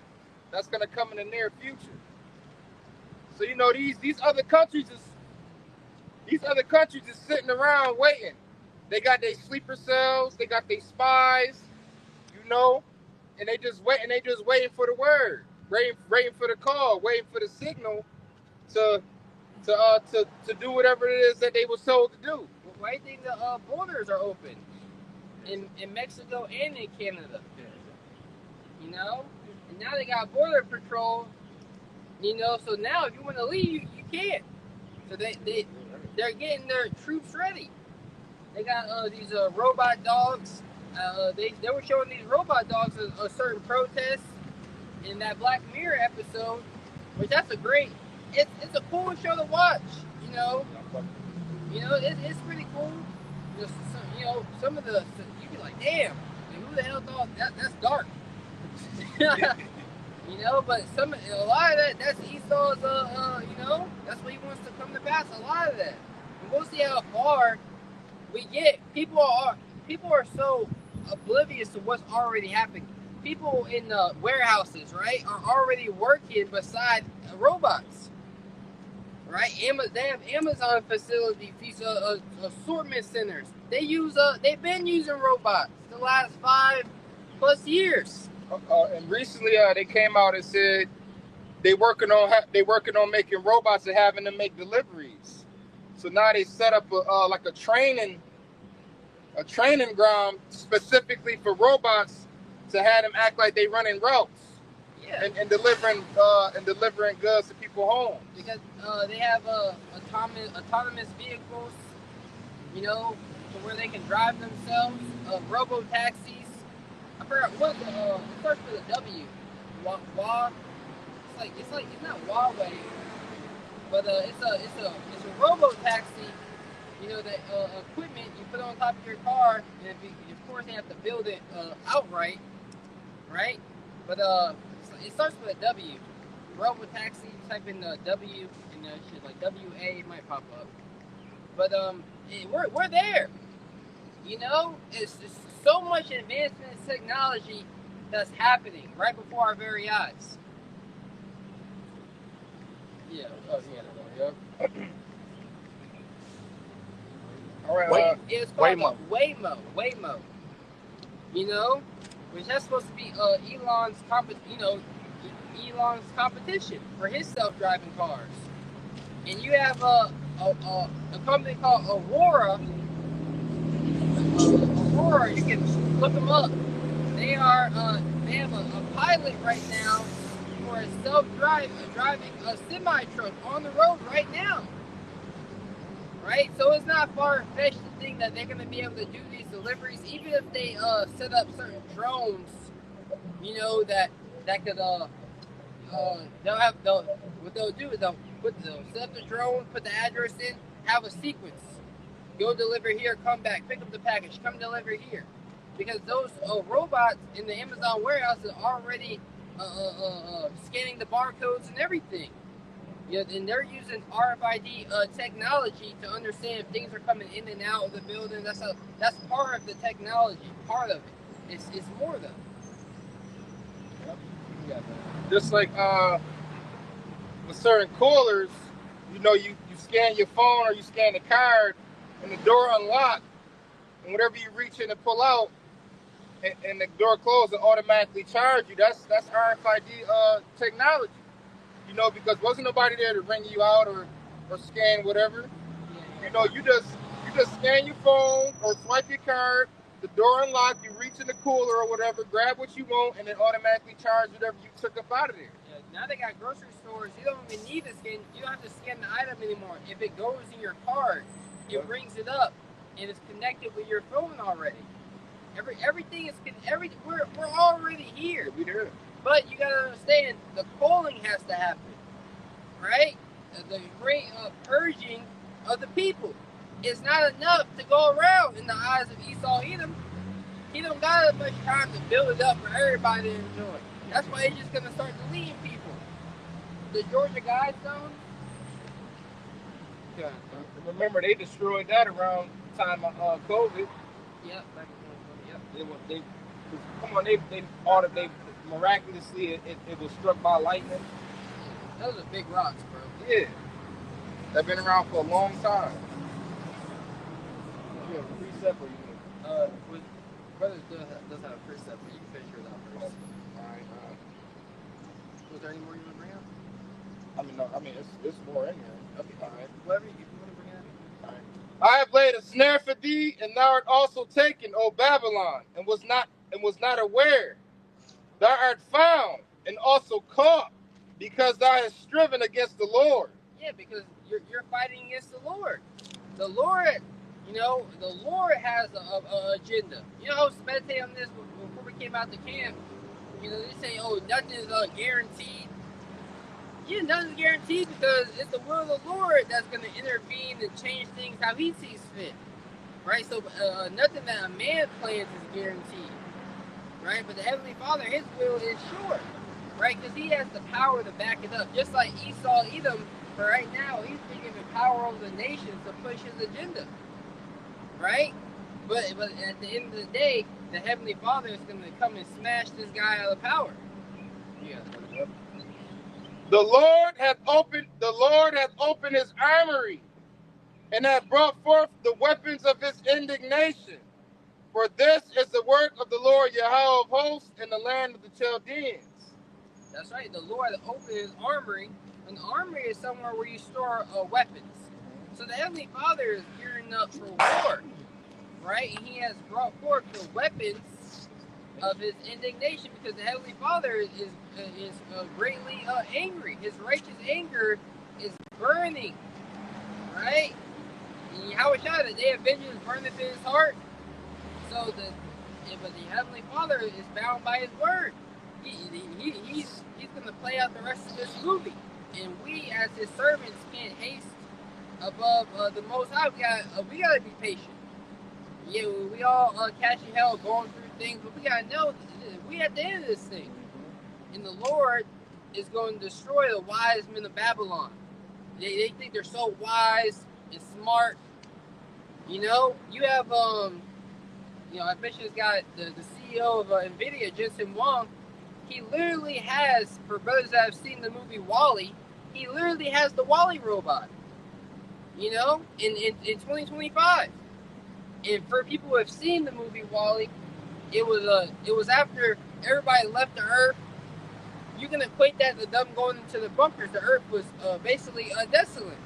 That's gonna come in the near future. So these other countries is sitting around waiting. They got their sleeper cells, they got their spies, and they just waiting for the word, waiting for the call, waiting for the signal to do whatever it is that they were told to do. Well, why do you think the borders are open in Mexico and in Canada? And now they got border patrol. So now if you want to leave, you can't. So they're getting their troops ready. They got these robot dogs. They were showing these robot dogs a certain protest in that Black Mirror episode, which it's a cool show to watch. It's pretty cool. Some of the you be like, damn, who the hell thought that's dark. But a lot of that's Esau's, that's what he wants to come to pass. A lot of that. And we'll see how far we get. People are so oblivious to what's already happening. People in the warehouses, right, are already working beside robots, right? They have Amazon facilities, these assortment centers. They've been using robots the last 5+ years. And recently, they came out and said they working on making robots and having them make deliveries. So now they set up a training ground specifically for robots to have them act like they running routes. Yeah. And delivering goods to people's homes. Because they have autonomous vehicles, you know, to where they can drive themselves. Robo taxis. I forgot what it starts with a W. Wa. It's not Huawei, but it's a robo taxi. You know, that equipment you put on top of your car, and of course they have to build it outright, right? But it starts with a W. Robo taxi. Type in the W and shit like WA, it might pop up. But we're there. You know, it's so much advancement in technology that's happening right before our very eyes. Yeah. Oh, yeah. All right. It's called Waymo. You know, which that's supposed to be Elon's competition for his self-driving cars. And you have a company called Aurora. Aurora, you can look them up. They have a pilot right now for a driving a semi-truck on the road right now. Right? So it's not far-fetched to think that they're going to be able to do these deliveries, even if they set up certain drones, you know, that could what they'll do is they'll set up the drone, put the address in, have a sequence. Go deliver here, come back, pick up the package, come deliver here. Because those robots in the Amazon warehouse are already scanning the barcodes and everything. Yeah, and they're using RFID technology to understand if things are coming in and out of the building. That's part of the technology. Part of it. It's more though. Yep. Just like with certain coolers, you know, you scan your phone or you scan the card, and the door unlocks, and whatever you reach in and pull out, and the door closes, it automatically charge you. That's RFID technology. You know, because wasn't nobody there to ring you out or scan whatever. You know, you just scan your phone or swipe your card, the door unlocked, you reach in the cooler or whatever, grab what you want, and it automatically charge whatever you took up out of there. Yeah, now they got grocery stores. You don't even need to scan. You don't have to scan the item anymore. If it goes in your card, it brings it up, and it's connected with your phone already. Everything is we're already here. Yeah, we there. But you gotta understand, the polling has to happen, right? The great purging of the people. It's not enough to go around in the eyes of Esau Edom. He don't got as much time to build it up for everybody to enjoy. That's why he's just gonna start deleting people. The Georgia Guidestones. Yeah. Remember, they destroyed that around the time of COVID. Yep. They miraculously it was struck by lightning. Those are big rocks, bro. Yeah. They've been around for a long time. You have a precept or you Brothers does have a precept, but you can finish yours out first. Alright. Was there any more you want to bring up? I mean, it's more in here. Okay. Alright. Whatever you want to bring up. Alright. I have laid a snare for thee, and thou art also taken, O Babylon, and was not aware. Thou art found and also caught, because thou hast striven against the Lord. Yeah, because you're fighting against the Lord. The Lord, you know, the Lord has a agenda. You know, I was meditating on this before we came out to camp. You know, they say, oh, nothing is guaranteed. Yeah, nothing's guaranteed because it's the will of the Lord that's going to intervene and change things how He sees fit, right? So nothing that a man plans is guaranteed, right? But the Heavenly Father, His will is sure, right? Because He has the power to back it up. Just like Esau Edom, but right now he's been given power over the nations to push his agenda, right? But at the end of the day, the Heavenly Father is going to come and smash this guy out of power. Yeah. The Lord hath opened his armory, and hath brought forth the weapons of his indignation. For this is the work of the Lord Yahweh of hosts in the land of the Chaldeans. That's right. The Lord opened his armory. An armory is somewhere where you store weapons. So the Heavenly Father is gearing up for war, right? And he has brought forth the weapons of his indignation, because the Heavenly Father is greatly angry. His righteous anger is burning, right? And Yahweh Shai, the day of vengeance burneth in his heart. So but the Heavenly Father is bound by his word. He's going to play out the rest of this movie, and we as his servants can't haste above the Most High. We gotta be patient. Yeah, we all catching hell, going through things, but we gotta know we at the end of this thing, and the Lord is going to destroy the wise men of Babylon. They think they're so wise and smart. You know, you have I bet you got the CEO of NVIDIA, Jensen Huang. He literally has, for brothers that have seen the movie WALL-E, he literally has the WALL-E robot. You know, in 2025. And for people who have seen the movie WALL-E, it was after everybody left the Earth. You can equate that to them going into the bunkers. The Earth was basically desolate,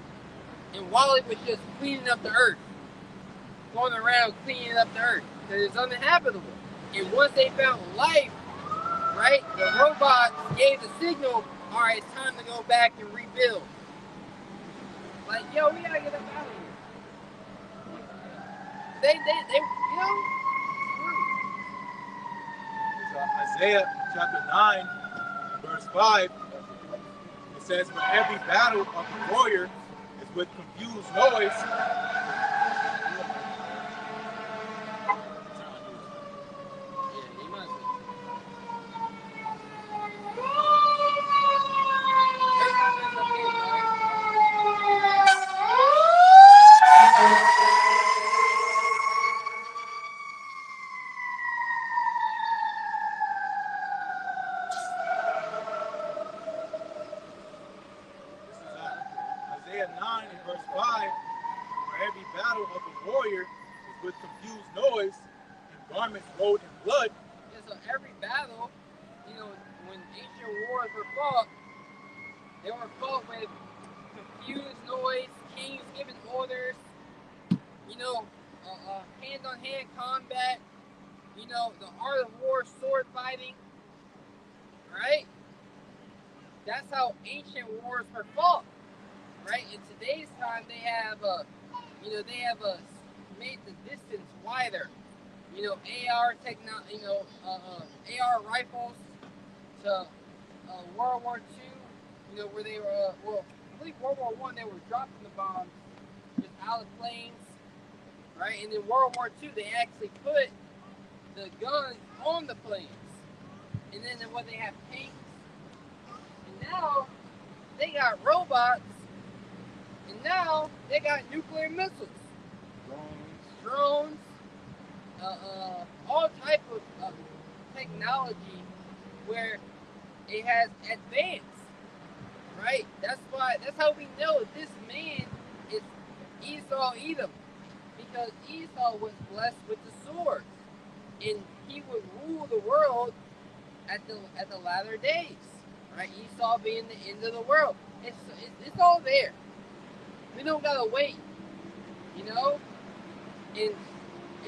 and WALL-E was just cleaning up the Earth, going around cleaning up the Earth because it's uninhabitable. And once they found life, right, the robots gave the signal. All right, it's time to go back and rebuild. Like, yo, we gotta get up out of here. They you know. Isaiah chapter 9, verse 5, it says, "For every battle of the warrior is with confused noise." Isaiah 9 and verse 5, "For every battle of the warrior is with confused noise, and garments rolled in blood." Yeah, so every battle, you know, when ancient wars were fought, they were fought with confused noise, kings giving orders, you know, hand-on-hand combat, you know, the art of war, sword fighting, right? That's how ancient wars were fought. Right, in today's time, they have made the distance wider. You know, AR rifles to World War II. You know, where they were, I believe World War I, they were dropping the bombs just out of planes, right? And in World War II, they actually put the guns on the planes, and then when they have tanks, and now they got robots. And now they got nuclear missiles, drones, all type of technology where it has advanced, right? That's how we know this man is Esau Edom, because Esau was blessed with the sword, and he would rule the world at the latter days, right? Esau being the end of the world. It's all there. We don't gotta wait, you know. In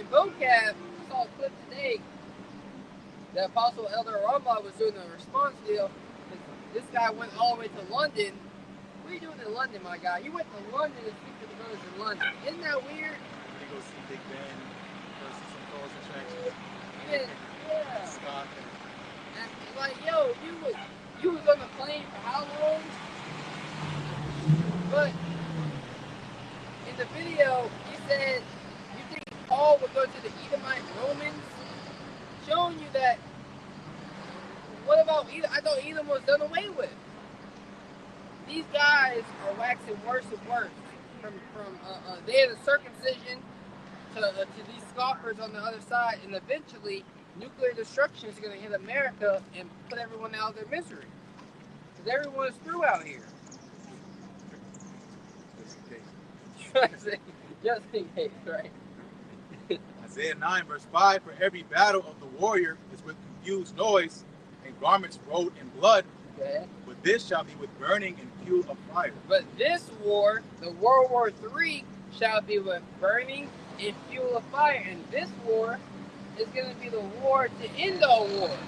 vocab, I saw a clip today. The Apostle Elder Rambam was doing a response deal. This guy went all the way to London. What are you doing in London, my guy? You went to London to speak to the brothers in London. Isn't that weird? You go see Big Ben, go see some calls and tractions. Yeah. Scott. And like, yo, you was on the plane for how long? But in the video, he said, you think Paul would go to the Edomite Romans? Showing you that, what about Edom? I thought Edom was done away with. These guys are waxing worse and worse. From day of the circumcision to these scoffers on the other side, and eventually nuclear destruction is going to hit America and put everyone out of their misery. Because everyone is through out here. Just in case, right? Isaiah 9, verse 5, for every battle of the warrior is with confused noise, and garments rolled in blood. Okay. But this shall be with burning and fuel of fire. But this war, the World War III, shall be with burning and fuel of fire. And this war is going to be the war to end all wars.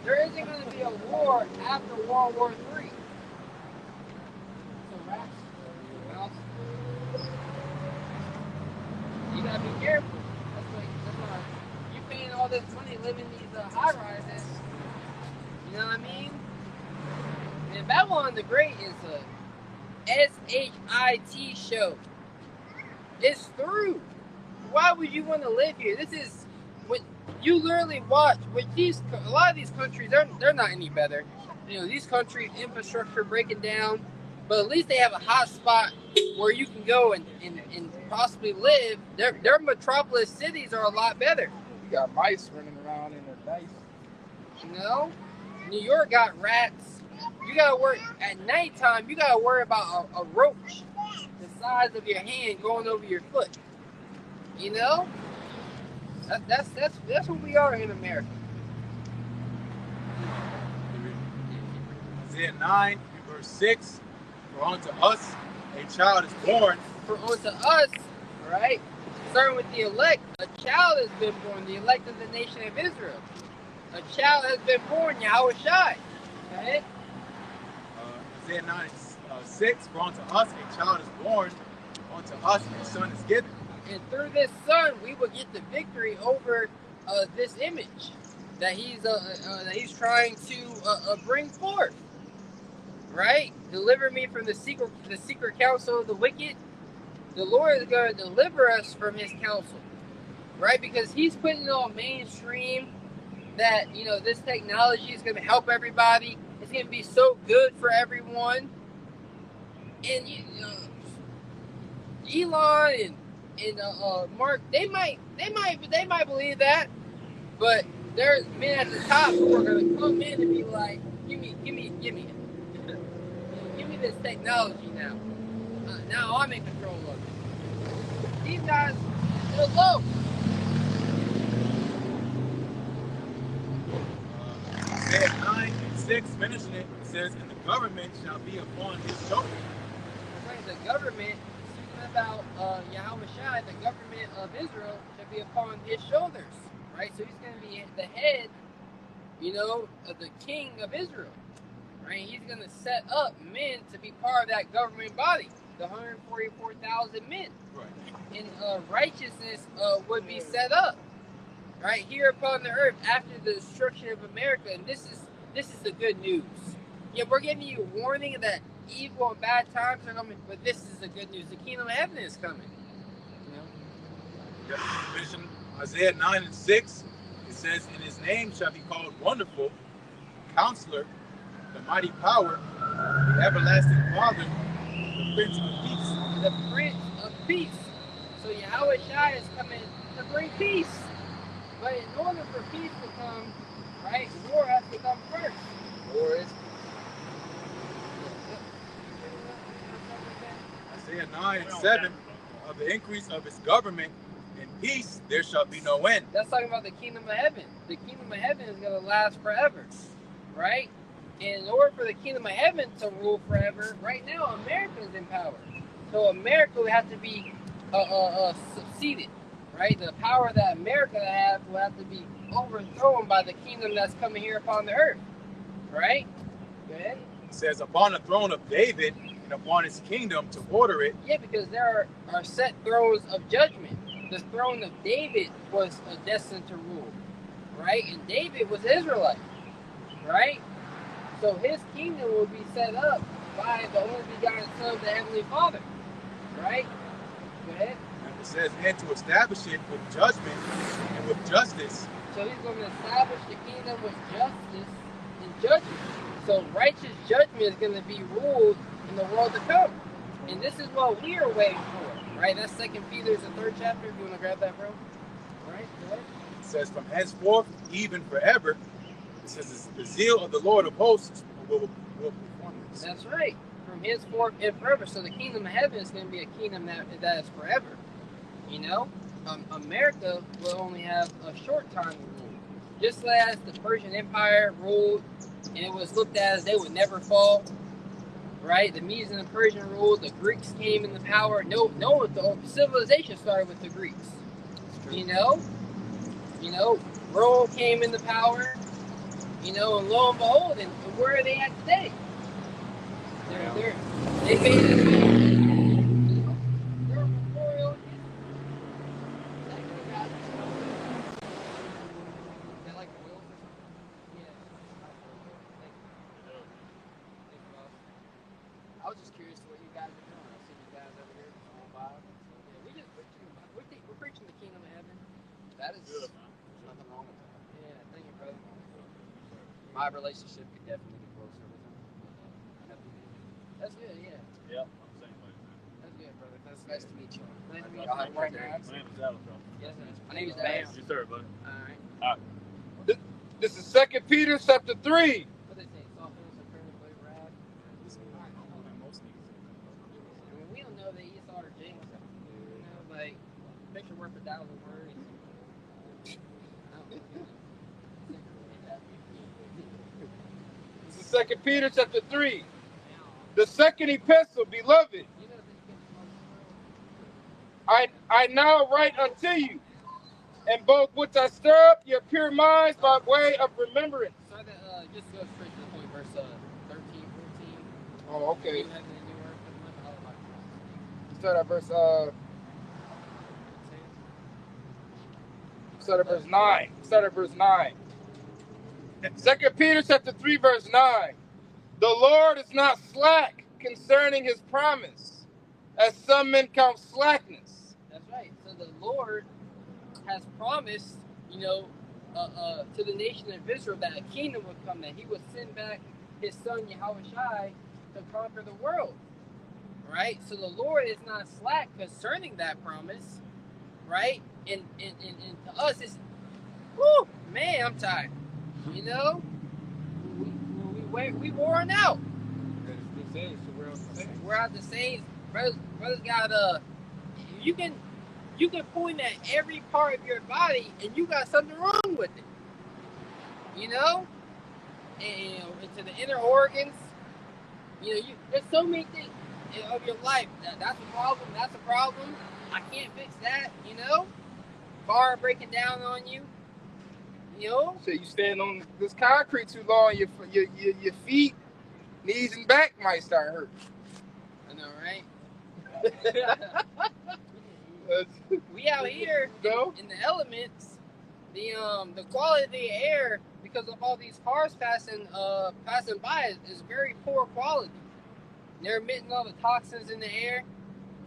There isn't going to be a war after World War III. So, rats, mouse, you got to be careful. That's why you paying all this money living in these high rises. You know what I mean? And Babylon the Great is a SHIT show. It's through. Why would you want to live here? This is what you literally watch. With a lot of these countries, they're not any better. You know, these countries, infrastructure breaking down, but at least they have a hot spot where you can go and possibly live. Their metropolis cities are a lot better. You got mice running around in their dice. You know, New York got rats. You gotta worry at nighttime. You gotta worry about a roach the size of your hand going over your foot. You know, that's what we are in America. Isaiah 9, verse 6, for unto us a child is born. For unto us, right? Starting with the elect, a child has been born. The elect of the nation of Israel. A child has been born. Yahweh Shai. Okay. Isaiah 9, 6, for unto us a child is born, unto us a son is given. And through this son, we will get the victory over this image that he's trying to bring forth. Right? Deliver me from the secret counsel of the wicked. The Lord is going to deliver us from his counsel. Right? Because he's putting it on mainstream that, you know, this technology is going to help everybody. It's going to be so good for everyone. And Elon and Mark, they might believe that, but there's men at the top who are going to come in and be like, give me it. Give me this technology now. Now I'm in control of it. These guys, they're low. Isaiah 9 and 6, finishing it, says, and the government shall be upon his shoulders. Right, the government, speaking about Yahweh Shai, the government of Israel shall be upon his shoulders. Right, so he's going to be the head, you know, of the king of Israel. Right, he's going to set up men to be part of that government body, the 144,000 men. Right. And righteousness would be set up. Right here upon the earth after the destruction of America, and this is the good news. Yeah, we're giving you a warning that evil and bad times are coming, but this is the good news. The kingdom of heaven is coming. You know? Mention Isaiah 9 and 6. It says, "And his name shall be called Wonderful, Counselor, the Mighty Power, the Everlasting Father, the Prince of Peace." The Prince of Peace. So Yahweh Shai is coming to bring peace. But in order for peace to come, right, war has to come first. War is Isaiah 9 and 7, of the increase of his government and peace there shall be no end. That's talking about the kingdom of heaven. The kingdom of heaven is going to last forever, right? And in order for the kingdom of heaven to rule forever, right now America is in power. So America would have to be succeeded, right? The power that America has will have to be overthrown by the kingdom that's coming here upon the earth, right? Go ahead. It says, upon the throne of David and upon his kingdom to order it. Yeah, because there are set thrones of judgment. The throne of David was destined to rule, right? And David was Israelite, right? So his kingdom will be set up by the only begotten Son of the Heavenly Father, right? Go ahead. And it says, and to establish it with judgment and with justice. So he's going to establish the kingdom with justice and judgment. So righteous judgment is going to be ruled in the world to come. And this is what we are waiting for, Right? That's 2 Peter, the 3rd chapter. If you want to grab that, bro. All right? Go ahead. It says, from henceforth, even forever, it says, the zeal of the Lord of hosts will perform this. That's right. From henceforth and forever. So the kingdom of heaven is going to be a kingdom that is forever. You know? America will only have a short time to rule. Just as the Persian Empire ruled, and it was looked at as they would never fall. Right? The Medes and the Persian ruled. The Greeks came into power. The civilization started with the Greeks. You know, Rome came into power. You know, and lo and behold, and where are they at today? They basically their memorial. Is that like wheels or something? Yeah. I was just curious what you guys are doing. I see you guys over here on fire. Yeah, we're preaching the kingdom of heaven. That is Good, man. There's nothing wrong with that. Yeah, thank you, brother. My relationship could definitely be closer with him. That's good, yeah. Yep, I'm the same way, man. That's good, brother. That's nice to meet you. Nice to meet you. My name Right is now. Alex. Yes, sir. My name is Bam. Yes, sir, buddy. All right. This is 2 Peter chapter 3. What they say? Soft hills are fairly blade rag. I mean, we don't know that he's all or jinx. You know, like, picture worth 1,000 words. This is 2 Peter chapter 3. The second epistle, beloved, I now write unto you, and both which I stir up your pure minds by way of remembrance. So that, just go straight to the point, verse 13, 14. Oh, okay. You have any new word for them? Start at verse 9. Start at verse 9. 2 Peter chapter 3, verse 9. The Lord is not slack concerning his promise, as some men count slackness. That's right. So the Lord has promised, you know, to the nation of Israel that a kingdom would come, that he would send back his son Yahushua to conquer the world. Right? So the Lord is not slack concerning that promise. Right? And to us, it's, whoo, man, I'm tired. You know? We worn out. We're out the same. Brothers got you can point at every part of your body and you got something wrong with it. You know? And into the inner organs. You know, there's so many things of your life. That's a problem. That's a problem. I can't fix that. You know? Car breaking down on you. You know? So you stand on this concrete too long, your feet, knees, and back might start hurting. I know, right? We out here in the elements. The quality of the air, because of all these cars passing by, is very poor quality. They're emitting all the toxins in the air.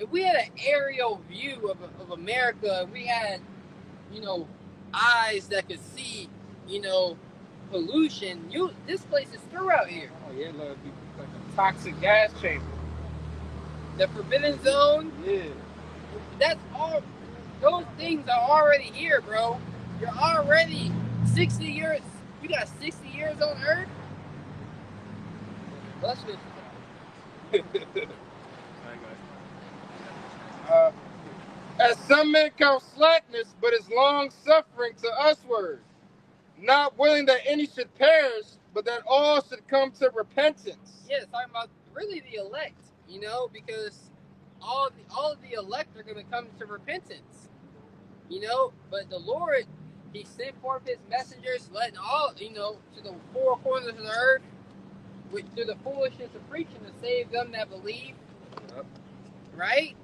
If we had an aerial view of America, we had, you know, eyes that could see, you know, pollution. This place is through out here. Oh yeah, like a toxic gas chamber. The forbidden zone. Yeah. That's all. Those things are already here, bro. You're already 60 years. You got 60 years on Earth. Let's just. As some men count slackness, but is long suffering to usward, not willing that any should perish, but that all should come to repentance. Yeah, it's talking about really the elect, you know, because all of the elect are going to come to repentance, you know. But the Lord, he sent forth his messengers, letting all, you know, to the four corners of the earth, through the foolishness of preaching to save them that believe. Yep. Right?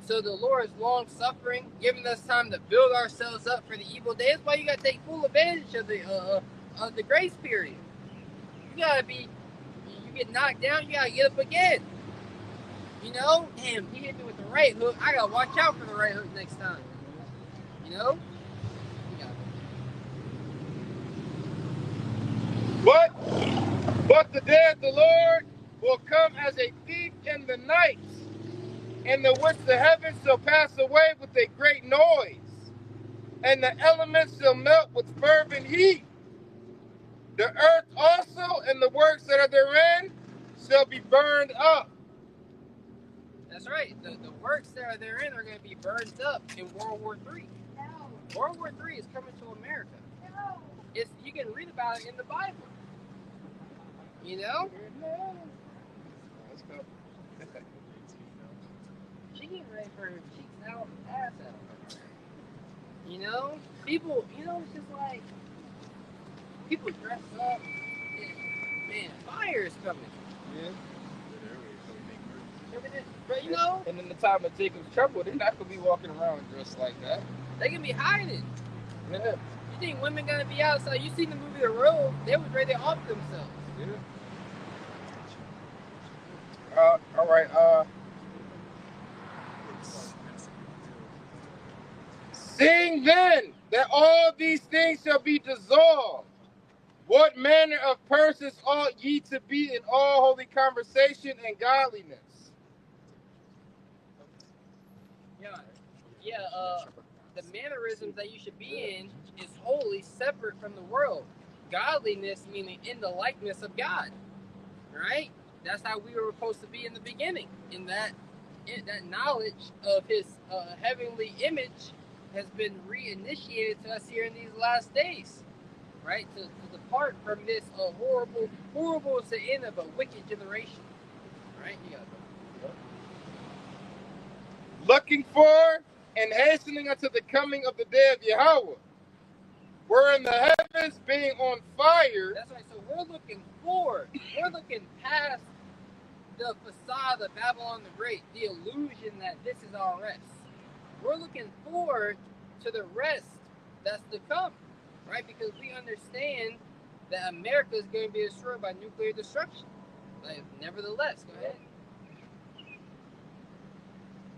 So the Lord is long suffering, giving us time to build ourselves up for the evil day. That's why you got to take full advantage of the grace period. You get knocked down, you got to get up again. You know? Damn, he hit me with the right hook. I got to watch out for the right hook next time. You know? But the day of the Lord will come as a thief in the night, in the which the heavens shall pass away with a great noise, and the elements shall melt with fervent heat. The earth also and the works that are therein shall be burned up. That's right. The works that are therein are going to be burned up in World War III. World War III is coming to America. You can read about it in the Bible. You know? Let's go. She getting ready for her cheeks out, ass out. You know? People, it's just like, people dress up. And, man, fire is coming. Yeah. But, you know, And in the time of Jacob's trouble, they're not going to be walking around dressed like that. they can be hiding. Yeah. You think women gonna be outside? You seen the movie The Road? They was ready to off themselves. Yeah. All right. Seeing then that all these things shall be dissolved, what manner of persons ought ye to be in all holy conversation and godliness? The mannerisms that you should be in is wholly separate from the world. Godliness meaning in the likeness of God, right? That's how we were supposed to be in the beginning. In that knowledge of His heavenly image has been reinitiated to us here in these last days, right? To depart from this horrible is the end of a wicked generation, right? You gotta go. Looking for and hastening unto the coming of the day of Yahweh, wherein the heavens being on fire. That's right. So we're looking forward. We're looking past the facade of Babylon the Great, the illusion that this is our rest. We're looking forward to the rest that's to come, right? Because we understand that America is going to be destroyed by nuclear destruction. Like, nevertheless, go ahead.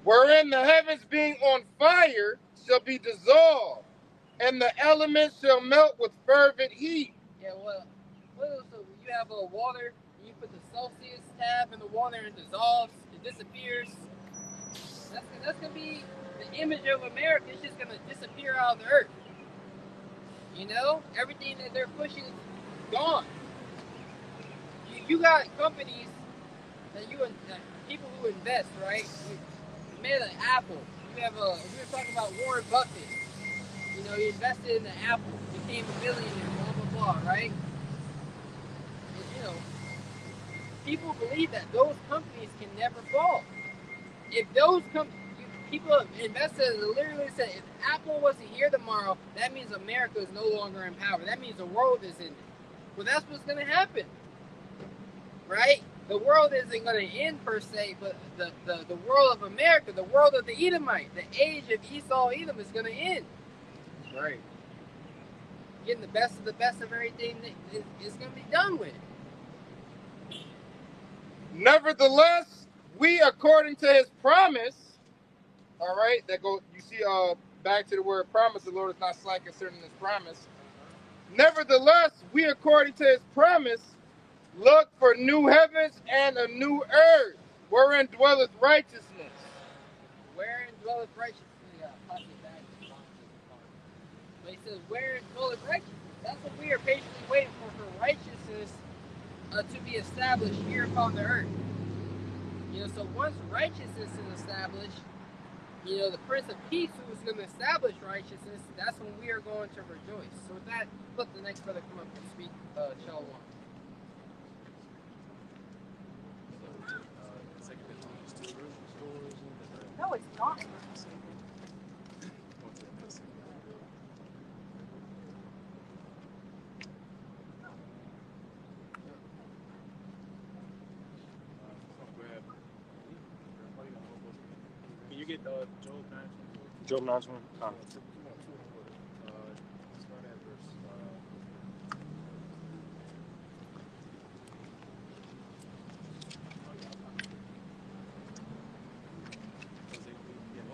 Wherein the heavens being on fire shall be dissolved, and the elements shall melt with fervent heat. Yeah, well, so you have water, and you put the Celsius tab in the water and it dissolves, it disappears. That's going to be the image of America. It's just going to disappear out of the earth. You know, everything that they're pushing is gone. You got companies that people who invest, right? Made like Apple. We were talking about Warren Buffett. You know, he invested in the Apple, became a billionaire, blah blah blah, right? And, you know, people believe that those companies can never fall. If those people investors literally said, if Apple wasn't here tomorrow, that means America is no longer in power. That means the world is ending. Well, that's what's going to happen, right? The world isn't going to end per se, but the world of America, the world of the Edomite, the age of Esau Edom is going to end. Right. Getting the best of everything is going to be done with. Nevertheless, we according to His promise. All right, you see back to the word promise. The Lord is not slack concerning His promise. Nevertheless, we according to His promise look for new heavens and a new earth, wherein dwelleth righteousness. Wherein dwelleth righteousness. But he says, wherein dwelleth righteousness. That's what we are patiently waiting for righteousness to be established here upon the earth. You know, so once righteousness is established, you know, the Prince of Peace who is going to establish righteousness, that's when we are going to rejoice. So with that, let the next brother come up and speak. Shalom. No, it's not. Can you get Job 9? Job 9:1. Start at verse.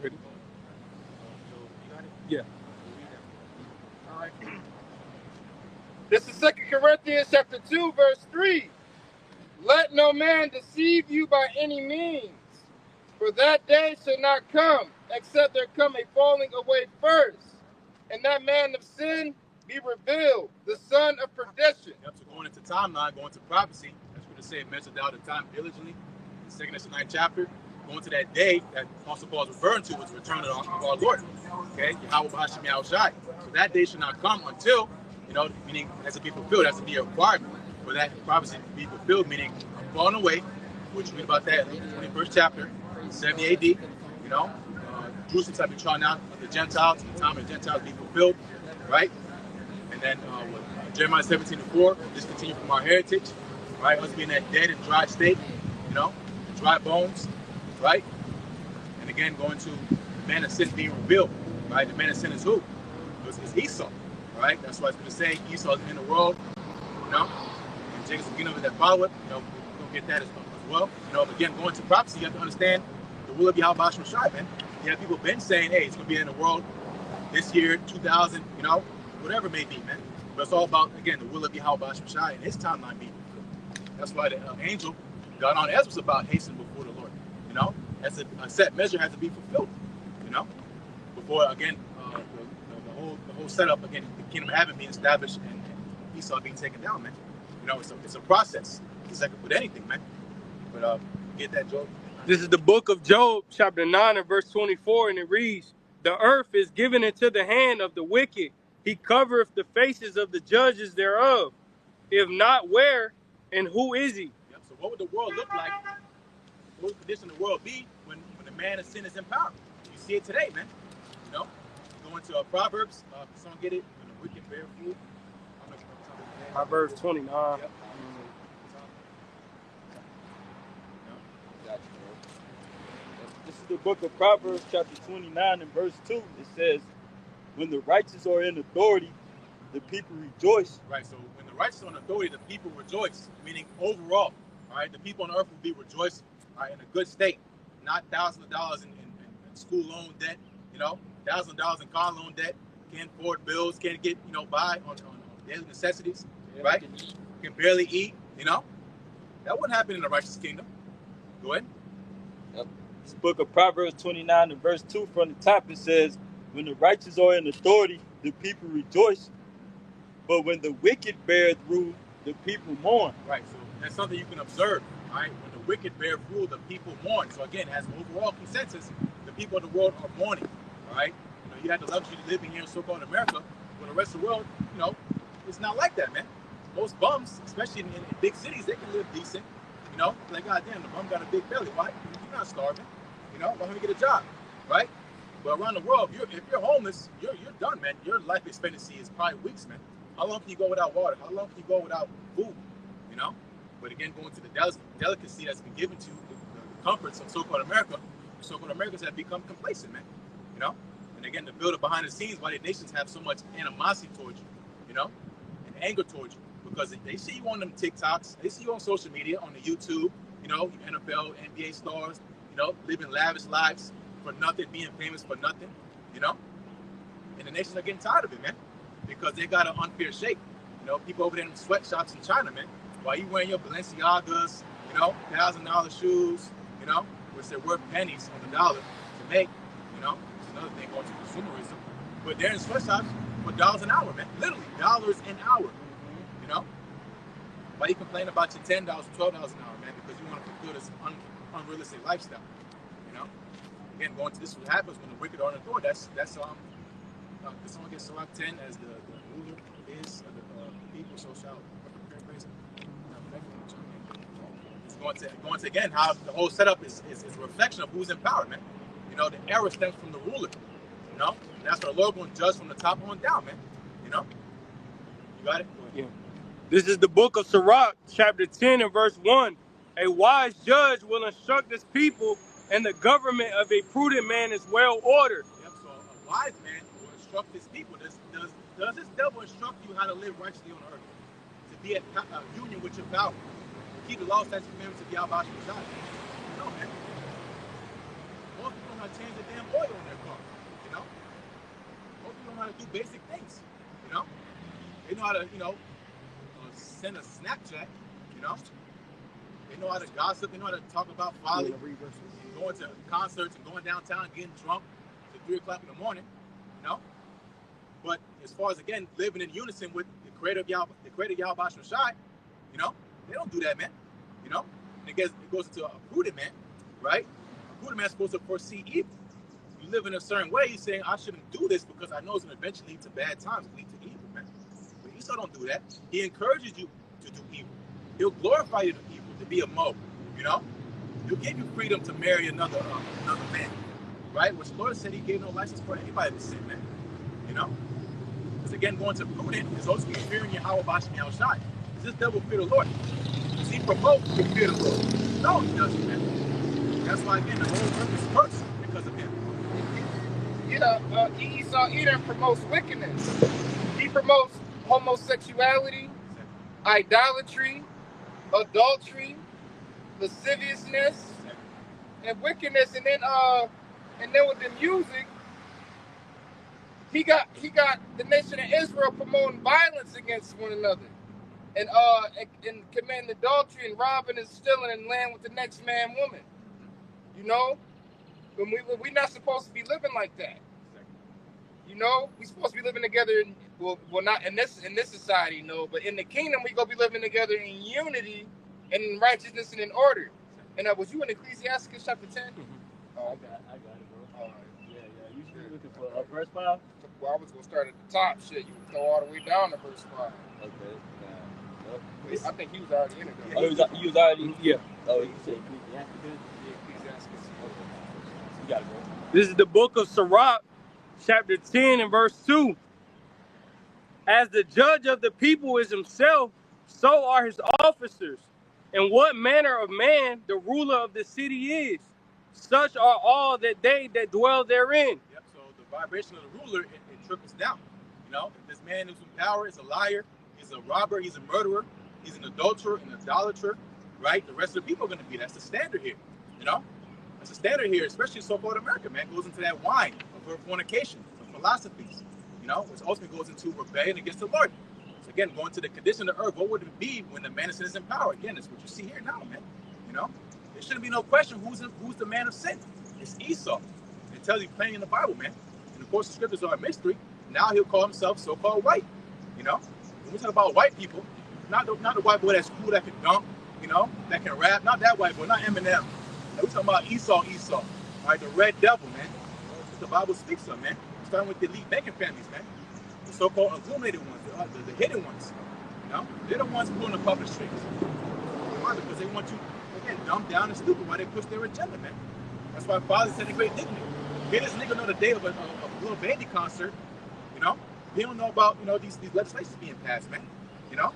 Ready? You got it? Yeah. All right. This is 2 Corinthians chapter 2, verse 3. Let no man deceive you by any means. For that day shall not come, except there come a falling away first, and that man of sin be revealed, the son of perdition. Yep, so going into timeline, going to prophecy, that's what it say, measured out the time diligently. The second and ninth chapter, going to that day that Apostle Paul is referring to was the return of our Lord. Okay, Yahweh Hashem Yahushai. So that day should not come until, meaning it has to be fulfilled, it has to be a requirement for that prophecy to be fulfilled, meaning I'm falling away, which we read about that in the 21st chapter, 70 AD, Jerusalem shall be trodden out of the Gentiles, the time of the Gentiles be fulfilled, right? And then Jeremiah 17:4, discontinue from our heritage, right? Us being that dead and dry state, dry bones, right? And again, going to the man of sin being revealed, right? The man of sin is who? It's Esau, right? That's why it's going to say Esau is in the world, and Jacob's the beginning of that follow it, we'll get that as well. Again, going to prophecy, you have to understand the will of Yahweh Hashem Shai, man. You have people been saying, hey, it's going to be in the world this year, 2000, whatever it may be, man. But it's all about, again, the will of Yahweh Hashem Shai and his timeline being fulfilled. That's why the angel got on Ezra was about hastening before the Lord. As a set measure has to be fulfilled. Before again the whole setup again, the kingdom of heaven being established and Esau being taken down, man. It's a process. It's like with anything, man. But get that, Job. This is the book of Job, chapter 9 and verse 24, and it reads, "The earth is given into the hand of the wicked. He covereth the faces of the judges thereof. If not, where and who is he?" Yep. So what would the world look like? What would the condition of the world be when the man of sin is in power? You see it today, man. You go into Proverbs. Someone get it? When the wicked bear fruit. Proverbs 29. Yep. This is the book of Proverbs, chapter 29 and verse 2. It says, when the righteous are in authority, the people rejoice. Right, so when the righteous are in authority, the people rejoice. Meaning overall, all right, the people on earth will be rejoicing, all right, in a good state. Not thousands of dollars in school loan debt, thousands of dollars in car loan debt, can't afford bills, can't get, by on daily necessities, right? Can barely eat, That wouldn't happen in the righteous kingdom. Go ahead. Yep. This book of Proverbs 29 and verse 2 from the top, it says, when the righteous are in authority, the people rejoice. But when the wicked beareth rule, the people mourn. Right, so that's something you can observe, all right? When the wicked bear rule, the people mourn. So again, as an overall consensus, the people of the world are mourning, all right? You have the luxury of living here in so-called America, but the rest of the world, it's not like that, man. Most bums, especially in big cities, they can live decent, Like, goddamn, the bum got a big belly. Why? You're not starving, Why don't you get a job, right? But around the world, if you're homeless, you're done, man. Your life expectancy is probably weeks, man. How long can you go without water? How long can you go without food? But again, going to the delicacy that's been given to the comforts of so-called America, so-called Americans have become complacent, man. And again, the builder behind the scenes, why the nations have so much animosity towards you, and anger towards you, because they see you on them TikToks, they see you on social media, on the YouTube, NFL, NBA stars, living lavish lives for nothing, being famous for nothing, and the nations are getting tired of it, man, because they got an unfair shake. People over there in sweatshops in China, man, while you wearing your Balenciagas, $1,000 shoes, which they're worth pennies on the dollar to make, it's another thing going to consumerism, but they're in sweatshops for dollars an hour, man, literally dollars an hour, Why you complain about your $10, $12 an hour, man, because you want to fulfill this unrealistic lifestyle, Again, going to this, what happens when the wicked are in authority. That's someone gets Sirach 10 as the ruler is of the people, so shall paraphrase. It's going to again how the whole setup is a reflection of who's in power, man. The error stems from the ruler. And that's what the Lord going to judge from the top on down, man. You got it? Yeah. This is the book of Sirach, chapter 10 and verse 1. A wise judge will instruct his people, and the government of a prudent man is well ordered. Yep, so a wise man will instruct his people. Does this devil instruct you how to live righteously on earth? To be at union with your power? To keep the law, statutes, and commandments of Yahweh Shai? No, man. Most people know how to change the damn oil on their car, Most people know how to do basic things, They know how to, send a Snapchat, They know how to gossip. They know how to talk about folly. Go going to concerts and going downtown, getting drunk till 3 o'clock in the morning, you know. But as far as again living in unison with the creator of Yahweh Shai, you know, they don't do that, man. You know, and it goes into a prudent man, right? A prudent man's supposed to foresee evil. You live in a certain way, he's saying I shouldn't do this because I know it's going to eventually lead to bad times, lead to evil, man. But Esau don't do that. He encourages you to do evil. He'll glorify you to evil, to be a mo, you know. He'll give you freedom to marry another man, right? Which the Lord said he gave no license for anybody to sin, man. You know? Because again, going to prudent is also fearing Yahweh Bashim Yahushai. Does this devil fear the Lord? Does he promote the fear of the Lord? No, he doesn't, man. That's why, again, the whole earth is cursed because of him. Esau Edom promotes wickedness. He promotes homosexuality, idolatry, adultery, lasciviousness, and wickedness. And then with the music, he got the nation of Israel promoting violence against one another, and committing adultery and robbing and stealing and laying with the next man, woman. You know, when we're not supposed to be living like that. You know, we're supposed to be living together. Well, not in this society, no, but in the kingdom, we gonna be living together in unity and in righteousness and in order. And was you in Ecclesiastes chapter 10? Mm-hmm. Oh, okay. I got it, bro. All right. Yeah. You should be looking for verse 5. Well, I was gonna start at the top. Shit, you can go all the way down to verse 5. Okay. I think he was already in it. Though. Oh, he was already. Yeah. Oh, you said Ecclesiastes. Yeah, Ecclesiastes. You got it, bro. This is the book of Sirach, chapter 10 and verse 2. As the judge of the people is himself, so are his officers. And what manner of man the ruler of the city is, such are all that they that dwell therein. Yep, so the vibration of the ruler, it trickles down. You know, if this man who's in power is a liar, he's a robber, he's a murderer, he's an adulterer, an idolater, right? The rest of the people are going to be. That's the standard here, you know? That's the standard here, especially in so-called America, man. It goes into that wine of fornication, of philosophies, you know, which ultimately goes into rebellion against the Lord. So again, going to the condition of the earth, what would it be when the man of sin is in power? Again, it's what you see here now, man. You know, there shouldn't be no question who's the man of sin. It's Esau. It tells you plainly in the Bible, man. And of course, the scriptures are a mystery. Now he'll call himself so-called white. You know, when we talk about white people, not the white boy that's cool, that can dunk, you know, that can rap. Not that white boy, not Eminem. We're talking about Esau. All right, the red devil, man. The Bible speaks of, man. Starting with the elite banking families, man. The so-called illuminated ones, the hidden ones. You know, they're the ones pulling the puppet strings. Why? Because they want you, again, dumb down and stupid while they push their agenda, man. That's why Father said a great dignity. Here this nigga know the day of a little baby concert, you know. He don't know about, you know, these legislations being passed, man. You know,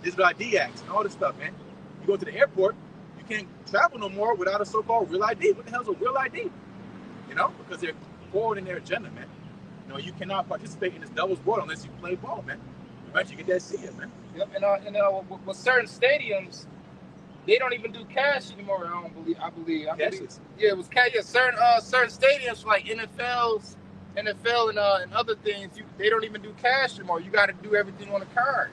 digital ID acts and all this stuff, man. You go to the airport, you can't travel no more without a so-called real ID. What the hell is a real ID? You know, because they're forward in their agenda, man. You know, you cannot participate in this devil's world unless you play ball, man. Eventually you get that seat, man. Yep, and with certain stadiums, they don't even do cash anymore. I believe. Yeah, it was cash. Yeah, certain stadiums like NFL and other things, they don't even do cash anymore. You got to do everything on a card.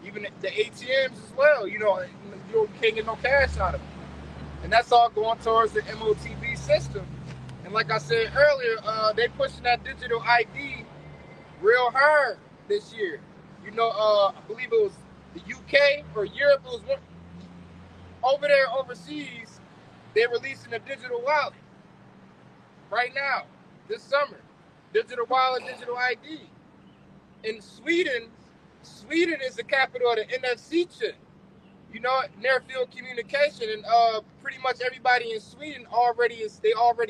Even the ATMs as well. You know, you can't get no cash out of them. And that's all going towards the MOTB system. And like I said earlier, they pushing that digital ID real hard this year. You know, I believe it was the UK or Europe. It was over there overseas. They're releasing a digital wallet right now, this summer. Digital wallet, digital ID. In Sweden is the capital of the NFC chip. You know, near field communication, and pretty much everybody in Sweden already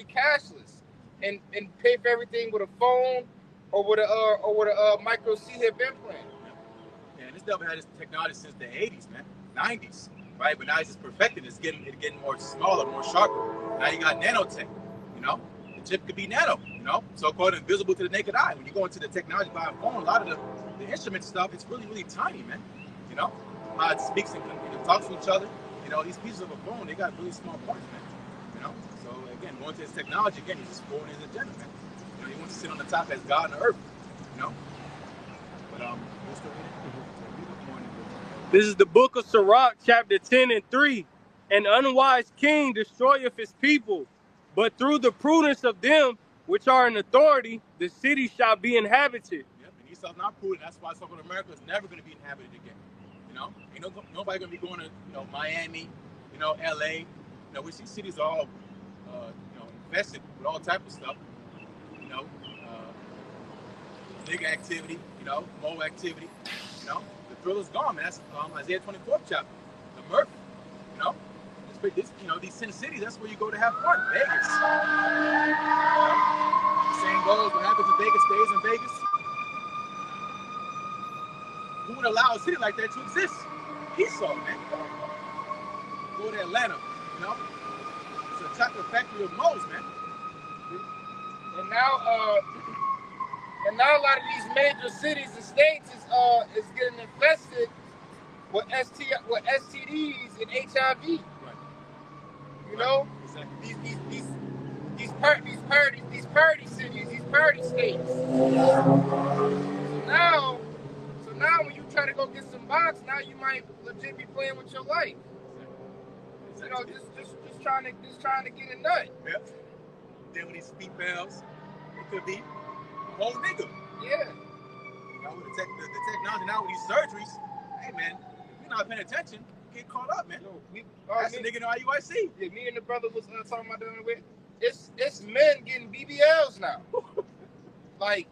cashless, and pay for everything with a phone or with a micro C-hip implant. Yeah, this devil had this technology since the 80s, man, 90s, right? But now it's just perfected. It's getting more smaller, more sharper. Now you got nanotech. You know, the chip could be nano. You know, so-called invisible to the naked eye. When you go into the technology by a phone, a lot of the instrument stuff, it's really, really tiny, man. You know, how it speaks and talks to each other. You know, these pieces of a phone, they got really small parts, man. You know, so again, going to his technology, again, he's just forwarding his agenda, man. You know, he wants to sit on the top as God on the earth. You know, but we'll still This is the book of Sirach, chapter 10 and 3. An unwise king destroyeth his people, But through the prudence of them which are in authority, the city shall be inhabited. Yep, and Esau's not prudent. That's why so-called America is never going to be inhabited again. You know, ain't nobody going to be going to Miami, LA. We see cities all infested with all type of stuff. Nigga activity, mo activity. The thrill is gone, man. That's Isaiah 24th chapter. The mirth, these sin cities. That's where you go to have fun. Vegas. The same goes. What happens in Vegas stays in Vegas. Who would allow a city like that to exist? Esau, man. Go to Atlanta, It's a chocolate factory of moles, man. And now a lot of these major cities and states is getting infested with STDs and HIV. Right. Exactly. These party cities, these party states. So now when you try to go get some box, now you might legit be playing with your life. Exactly. Just trying to get a nut. Yep. Then with these females, it could be a whole nigga. Yeah. With the technology now with these surgeries, hey man, if you're not paying attention, you get caught up, man. That's the nigga in the IUIC. Yeah, me and the brother was talking about doing it with. It's men getting BBLs now. Like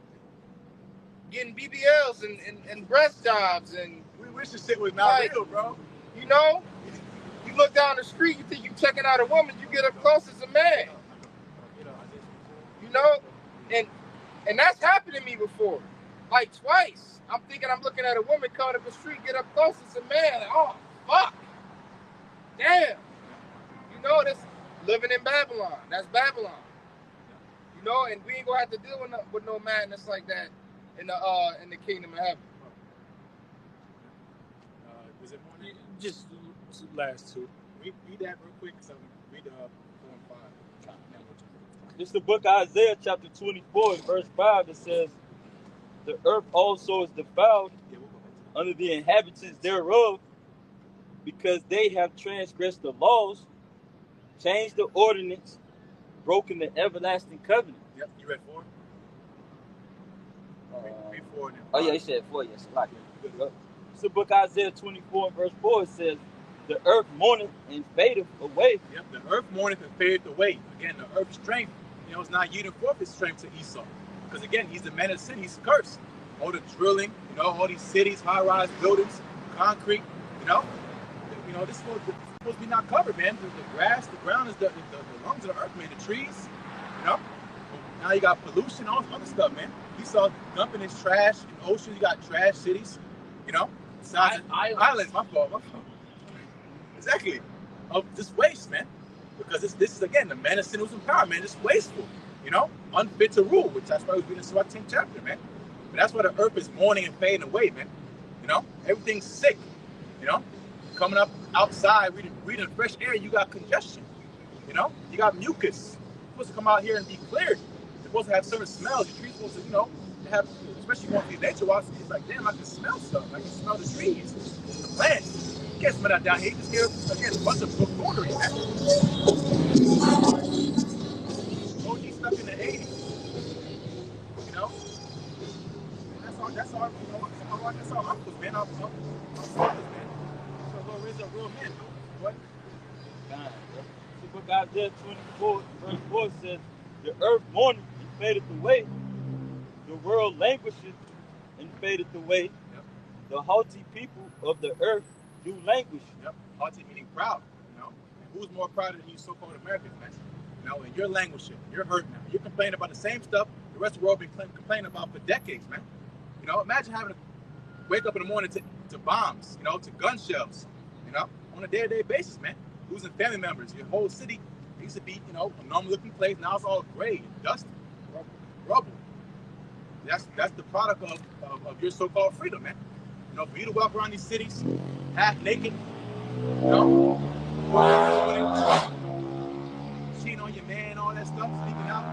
getting BBLs and breast jobs and we wish this shit was not real, bro. You look down the street, you think you checking out a woman, you get up close, it's a man. And that's happened to me before. Like twice. I'm thinking I'm looking at a woman coming up the street, get up close, it's a man. Like, oh, fuck. Damn. That's living in Babylon. That's Babylon. And we ain't gonna have to deal with no madness like that in the kingdom of heaven. Was it more? Just last two. Read that real quick. So read 4 and 5. It's the book of Isaiah chapter 24 and verse 5 that says, the earth also is defiled under the inhabitants thereof, because they have transgressed the laws, changed the ordinance, broken the everlasting covenant. Yep, you read 4? Read 4 and then 5. Oh yeah, he said 4, yes. Like it. It's the book of Isaiah 24 and verse 4. It says, the earth mourneth and fadeth away. Yep, the earth mourneth and fadeth away. Again, the earth's strength, it's not yielding forth its strength to Esau. Because again, he's the man of sin, he's cursed. All the drilling, all these cities, high-rise buildings, concrete, this is supposed to be not covered, man. The grass, the ground is the lungs of the earth, man. The trees, Now you got pollution, all this other stuff, man. Esau dumping his trash in the ocean. You got trash cities, islands. My fault. Exactly. Of just waste, man. Because this is, again, the man of sin who's in power, man. It's wasteful, unfit to rule, which that's why we read in the 10th chapter, man. But that's why the earth is mourning and fading away, man. Everything's sick, Coming up outside, reading fresh air, you got congestion, You got mucus. You're supposed to come out here and be cleared. You're supposed to have certain smells. Your tree's supposed to, have, especially going to these nature walks, it's like, damn, I can smell stuff. I can smell the trees, the plants. You can't smell that down here. You just hear, again, a bunch of buffoonery, man. OG stuff in the 80s, That's our uncles, man. Our fathers, man. So Lord raise up real men. What? The book of Isaiah 24 verse 4 says, the earth mourneth and fadeth away. The world languisheth and fadeth away. Yep. The haughty people of the earth do languish. Yep. Haughty meaning proud, And who's more proud than you so-called Americans, man? And you're languishing. You're hurting now. You're complaining about the same stuff the rest of the world been complaining about for decades, man. Imagine having to wake up in the morning to bombs, to gun shells, on a day-to-day basis, man. Losing family members. Your whole city used to be, a normal-looking place. Now it's all gray and dusty, rubble. That's the product of your so-called freedom, man. For you to walk around these cities half naked, cheating on your man, all that stuff, speaking out,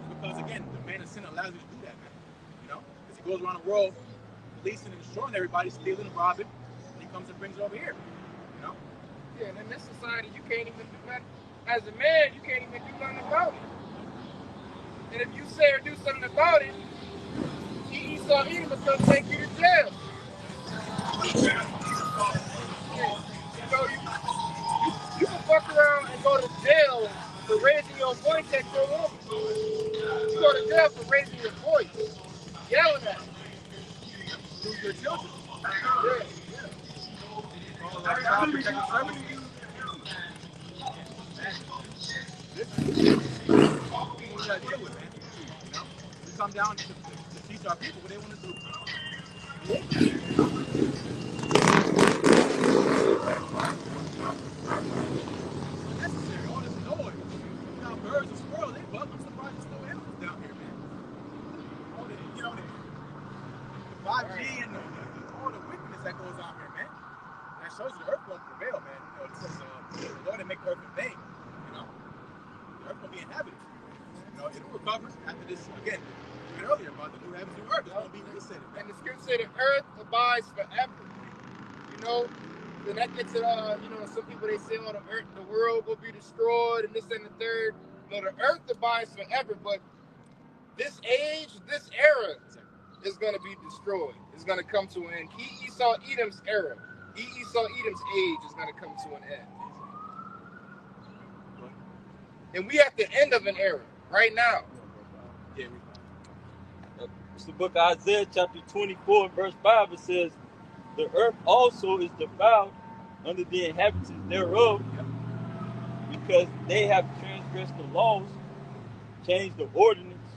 because again, the man of sin allows you to do that, man. Because he goes around the world, policing and destroying everybody, stealing and robbing, and he comes and brings it over here, Yeah, and in this society, you can't even do that. as a man, you can't even do nothing about it. And if you say or do something about it, Esau Edom is going to take you to jail. You know, you can fuck around and go to jail for raising your voice at your woman. You go to jail for raising your voice, yelling at them. Lose your children. Yeah. All like child protective services. People we gotta deal with, man. You know, we come down to teach our people what they want to do. Unnecessary. All this noise. You know, birds and squirrels, they bug. I'm surprised there's no animals down here, man. All the, you know, the 5G and all the wickedness that goes on here, man. That shows you the earth won't prevail, man. You know, it says the Lord that make the earth in vain. You know, the earth will be inhabited. You know, it'll recover after this. Again, we said earlier about the new heavens and new earth. It's going to be reset. And the scripture say the earth abides forever. You know, then that gets it. You know, some people they say, "Oh, the world will be destroyed," and this and the third. No, the earth abides forever, but this age, this era, is going to be destroyed. It's going to come to an end. Esau Edom's era, Esau Edom's age is going to come to an end. And we at the end of an era right now. Yeah. It's the book of Isaiah, chapter 24, verse 5. It says, "The earth also is defiled under the inhabitants thereof, because they have transgressed the laws, changed the ordinance,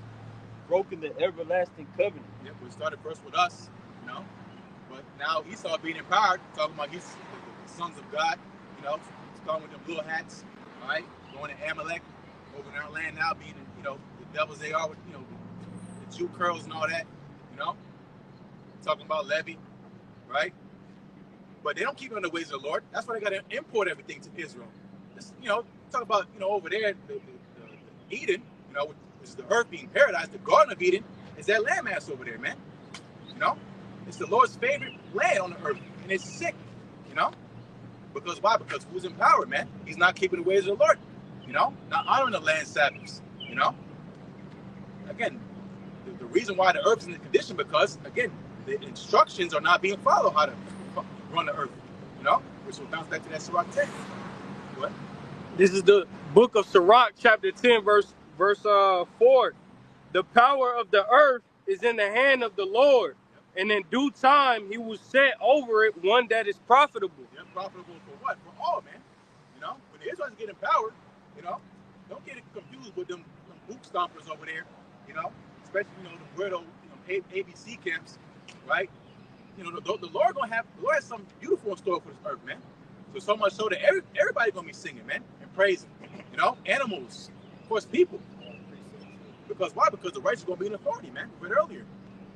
broken the everlasting covenant." Yep, we started first with us, you know, but now Esau being empowered, talking about he's the sons of God, you know, starting with them little hats, all right, going to Amalek, over in our land now, being, you know, the devils they are with, you know, the Jew curls and all that, you know, talking about Levi, right? But they don't keep on the ways of the Lord. That's why they got to import everything to Israel. This, you know, talk about, you know, over there, the Eden, you know, which is the earth being paradise, the Garden of Eden, is that landmass over there, man. You know, it's the Lord's favorite land on the earth, and it's sick, you know, because why? Because who's in power, man? He's not keeping the ways of the Lord, you know, not honoring the land Sabbaths, you know. Again, the reason why the earth is in the condition, because again, the instructions are not being followed how to run the earth, you know, which will bounce back to that Sirach 10. What? This is the book of Sirach, chapter 10, verse 4. The power of the earth is in the hand of the Lord, and in due time he will set over it one that is profitable. Yeah, profitable for what? For all, man. You know, when the Israelites get in power, you know, don't get it confused with them boot stompers over there, you know, especially, you know, the weirdo, you know, ABC camps, right? You know, the Lord has something beautiful in store for this earth, man. So much so that everybody gonna be singing, man, and praising. You know, animals, of course, people. Because why? Because the righteous gonna be in authority, man. We read earlier.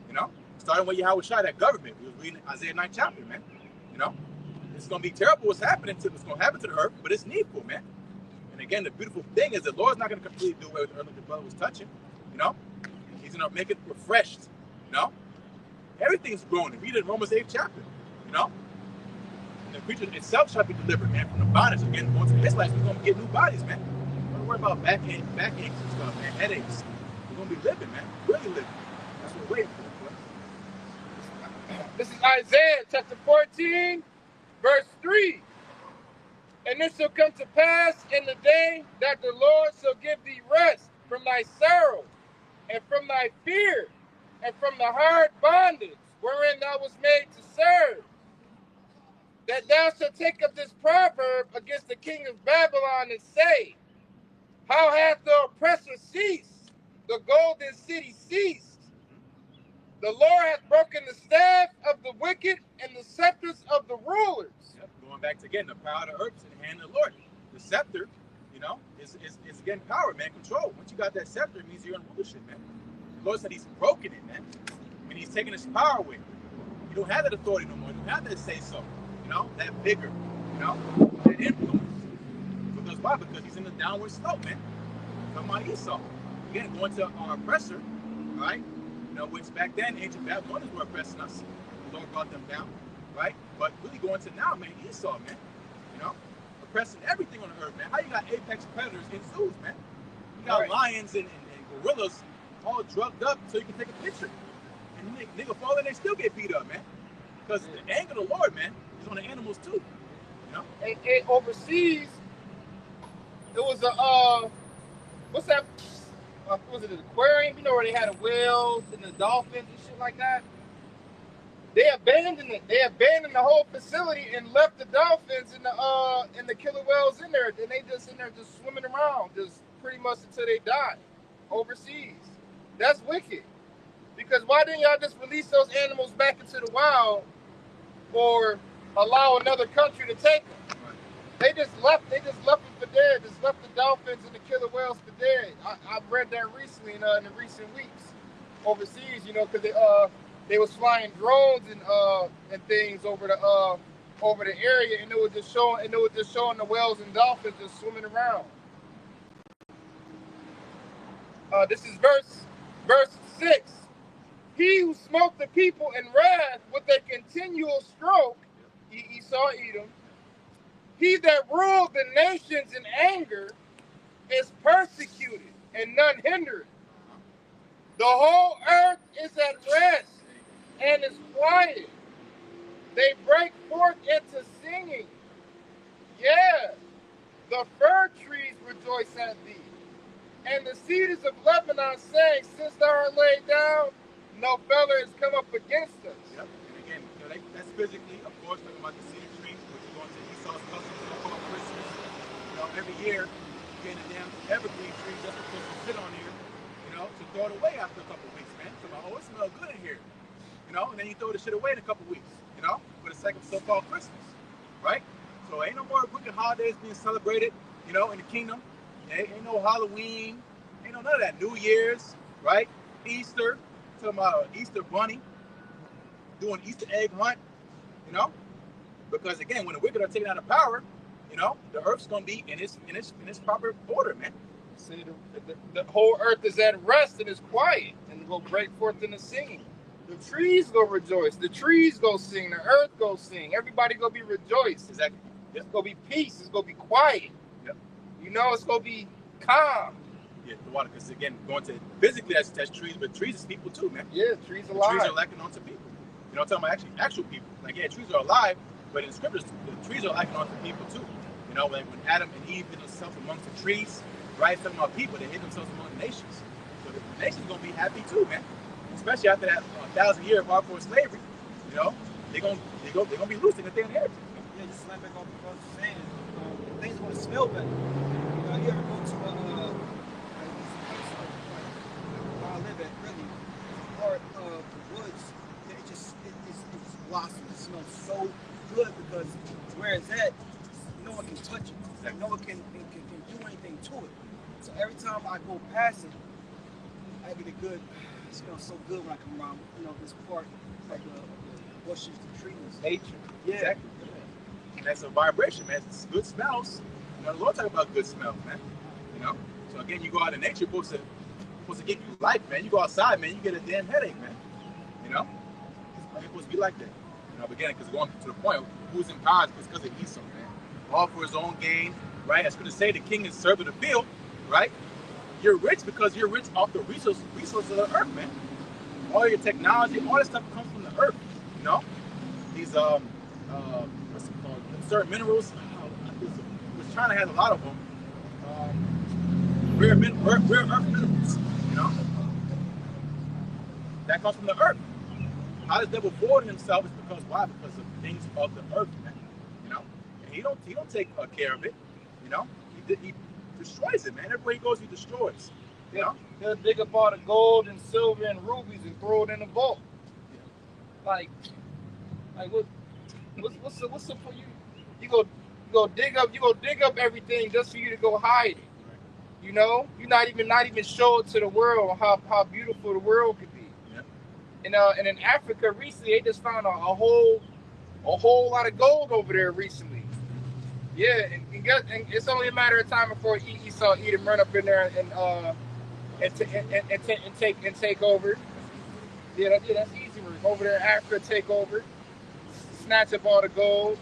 You know, starting with Yahweh Shai, that government. We was reading Isaiah 9th chapter, man. You know, it's gonna be terrible what's gonna happen to the earth, but it's needful, man. And again, the beautiful thing is the Lord's not gonna completely do away with the earth like the brother was touching. You know, He's gonna make it refreshed. You know. Everything's growing. Read it in Romans 8th chapter, you know? And the creature itself shall be delivered, man, from the bondage. Again, going to this life, we're going to get new bodies, man. Don't worry about backaches and stuff, man, headaches. We're going to be living, man, really living. That's what we're waiting for. This is Isaiah chapter 14, verse 3. And it shall come to pass in the day that the Lord shall give thee rest from thy sorrow and from thy fear, and from the hard bondage wherein thou was made to serve, that thou shalt take up this proverb against the king of Babylon and say, how hath the oppressor ceased? The golden city ceased. The Lord hath broken the staff of the wicked and the scepters of the rulers. Yep. Going back to, again, the power of the earth is in the hand of the Lord. The scepter, you know, is again power, man, control. Once you got that scepter, it means you're in rulership, man. The Lord said he's broken it, man. I mean, he's taking his power away. You don't have that authority no more. You don't have that say-so, you know, that vigor, you know, that influence. Because why? Because he's in the downward slope, man. Talking about Esau. Again, going to our oppressor, right? You know, which back then, ancient Babylonians were oppressing us. The Lord brought them down, right? But really going to now, man, Esau, man. You know, suppressing everything on the earth, man. How you got apex predators in zoos, man? You got lions and gorillas all drugged up so you can take a picture. And nigga fall in, they still get beat up, man. Because the anger of the Lord, man, is on the animals too. You know? And overseas, it was a what's that? Was it an aquarium? You know where they had the whales and the dolphins and shit like that? They abandoned it. They abandoned the whole facility and left the dolphins and the killer whales in there. And they just in there just swimming around, just pretty much until they die overseas. That's wicked. Because why didn't y'all just release those animals back into the wild or allow another country to take them? They just left them for dead. Just left the dolphins and the killer whales for dead. I've read that recently in the recent weeks overseas. You know, because they was flying drones and things over the area, and it was just showing the whales and dolphins just swimming around. This is verse 6. He who smote the people in wrath with a continual stroke, Esau, Edom. He that ruled the nations in anger is persecuted, and none hindered. The whole earth is at rest and is quiet. They break forth into singing. Yeah, the fir trees rejoice at thee, and the cedars of Lebanon saying, since thou art laid down, no fellow has come up against us. Yep. And again, you know, that's physically, of course, talking about the cedar trees, which is going to Esau's custom called Christmas. You know, every year, getting a damn evergreen tree just supposed to sit on here, you know, to throw it away after a couple of weeks, man. So, oh, it smells good in here. You know, and then you throw the shit away in a couple of weeks, you know, for the second so-called Christmas, right? So ain't no more wicked holidays being celebrated, you know, in the kingdom. Ain't no Halloween, ain't no none of that. New Year's, right? Easter, talking about Easter bunny, doing Easter egg hunt, you know, because again, when the wicked are taken out of power, you know, the earth's gonna be in its proper order, man. See, the whole earth is at rest and is quiet, and will break forth into singing. The trees go rejoice. The trees go sing. The earth go sing. Everybody go be rejoiced. Exactly. Yep. It's gonna be peace. It's gonna be quiet. Yep. You know, it's gonna be calm. Yeah, the water, because again, going to physically that's trees, but trees is people too, man. Yeah, trees alive. Trees are lacking onto people. You know, I'm talking about actual people. Like, yeah, trees are alive, but in the scriptures, the trees are lacking onto people too. You know, like when Adam and Eve hid themselves amongst the trees, right? Talking about people, they hid themselves among the nations. So the nation's gonna be happy too, man. Especially after that 1,000 years of hardcore slavery, you know, they're gonna be loose in the thing inheritance. Yeah, just slap back off the first saying, things are gonna smell better. You know, you ever go to where I live at, really, part of the woods, it just blossoms. It smells so good because where it's at, no one can touch it. Like, no one can do anything to it. So every time I go past it, I get a good. It smells so good when I come around, you know, this part of the bushes, the trees. Nature. Yeah. Exactly. And that's a vibration, man. It's good smells. You know, the Lord talk about good smells, man. You know? So again, you go out in nature, supposed to give you life, man. You go outside, man, you get a damn headache, man. You know? It's supposed to be like that. You know, but again, because going to the point, who's in power is because of Esau, man. All for his own gain, right? As going to say, the king is servant of the field, right? You're rich because you're rich off the resources of the earth, man. All your technology, all this stuff comes from the earth, you know? These, what's it called? Certain minerals. China has a lot of them. Rare earth minerals, you know? That comes from the earth. How does the devil forward himself is because why? Because of things of the earth, man. You know? And he don't take care of it, you know? He destroys it, man. Everywhere he goes, he destroys. You know? He'll dig up all the gold and silver and rubies and throw it in a vault. Yeah. Like what's the for you? You go dig up everything just for you to go hide it. You know, you not even show it to the world how beautiful the world could be. Yeah. And in Africa recently, they just found a whole lot of gold over there recently. Yeah, and it's only a matter of time before Esau Edom run up in there and take over. Yeah, that's easy work. Over there, Africa take over, snatch up all the gold.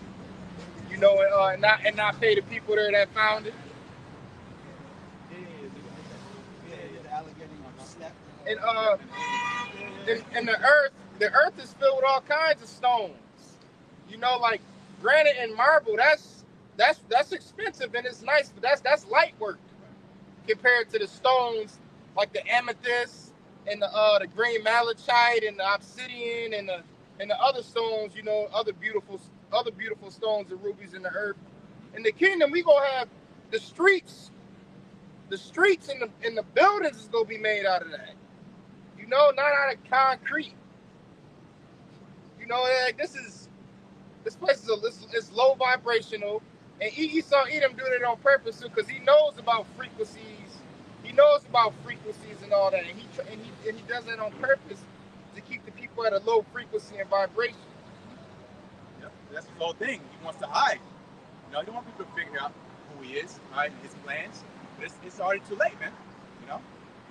You and not pay the people there that found it. The alligator snap. And the earth is filled with all kinds of stones. You know, like granite and marble. That's expensive and it's nice, but that's light work compared to the stones like the amethyst and the green malachite and the obsidian and the other stones. You know, other beautiful stones and rubies in the earth. In the kingdom, we gonna have the streets and the buildings is gonna be made out of that. You know, not out of concrete. You know, like this place is low vibrational, and Esau Edom doing it on purpose too, because he knows about frequencies. He knows about frequencies and all that, and he does that on purpose to keep the people at a low frequency and vibration. Yep, that's the whole thing. He wants to hide. You know, you don't want people to figure out who he is, right? His plans. But it's already too late, man. You know,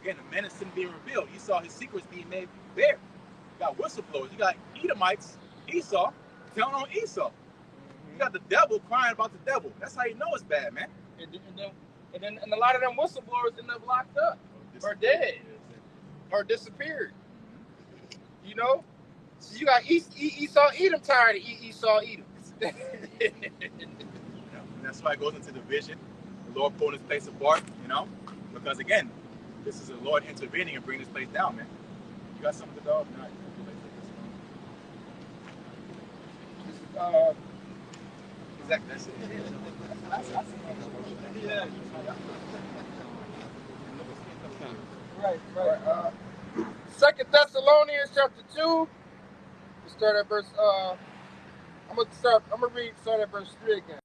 again, the menace isn't being revealed. You saw his secrets being made bare. You got whistleblowers. You got Edomites, Esau, telling on Esau. You got the devil crying about the devil. That's how you know it's bad, man. And a lot of them whistleblowers end up locked up or dead or disappeared. You know, so you got Esau Edom tired of Esau Edom. And that's why it goes into the vision. The Lord pulling this place apart, you know, because again, this is the Lord intervening and bringing this place down, man. You got something to go? No, Exactly. that's it. Yeah. Right. 2 Thessalonians chapter 2. We start at verse. I'm gonna read. Start at verse 3 again.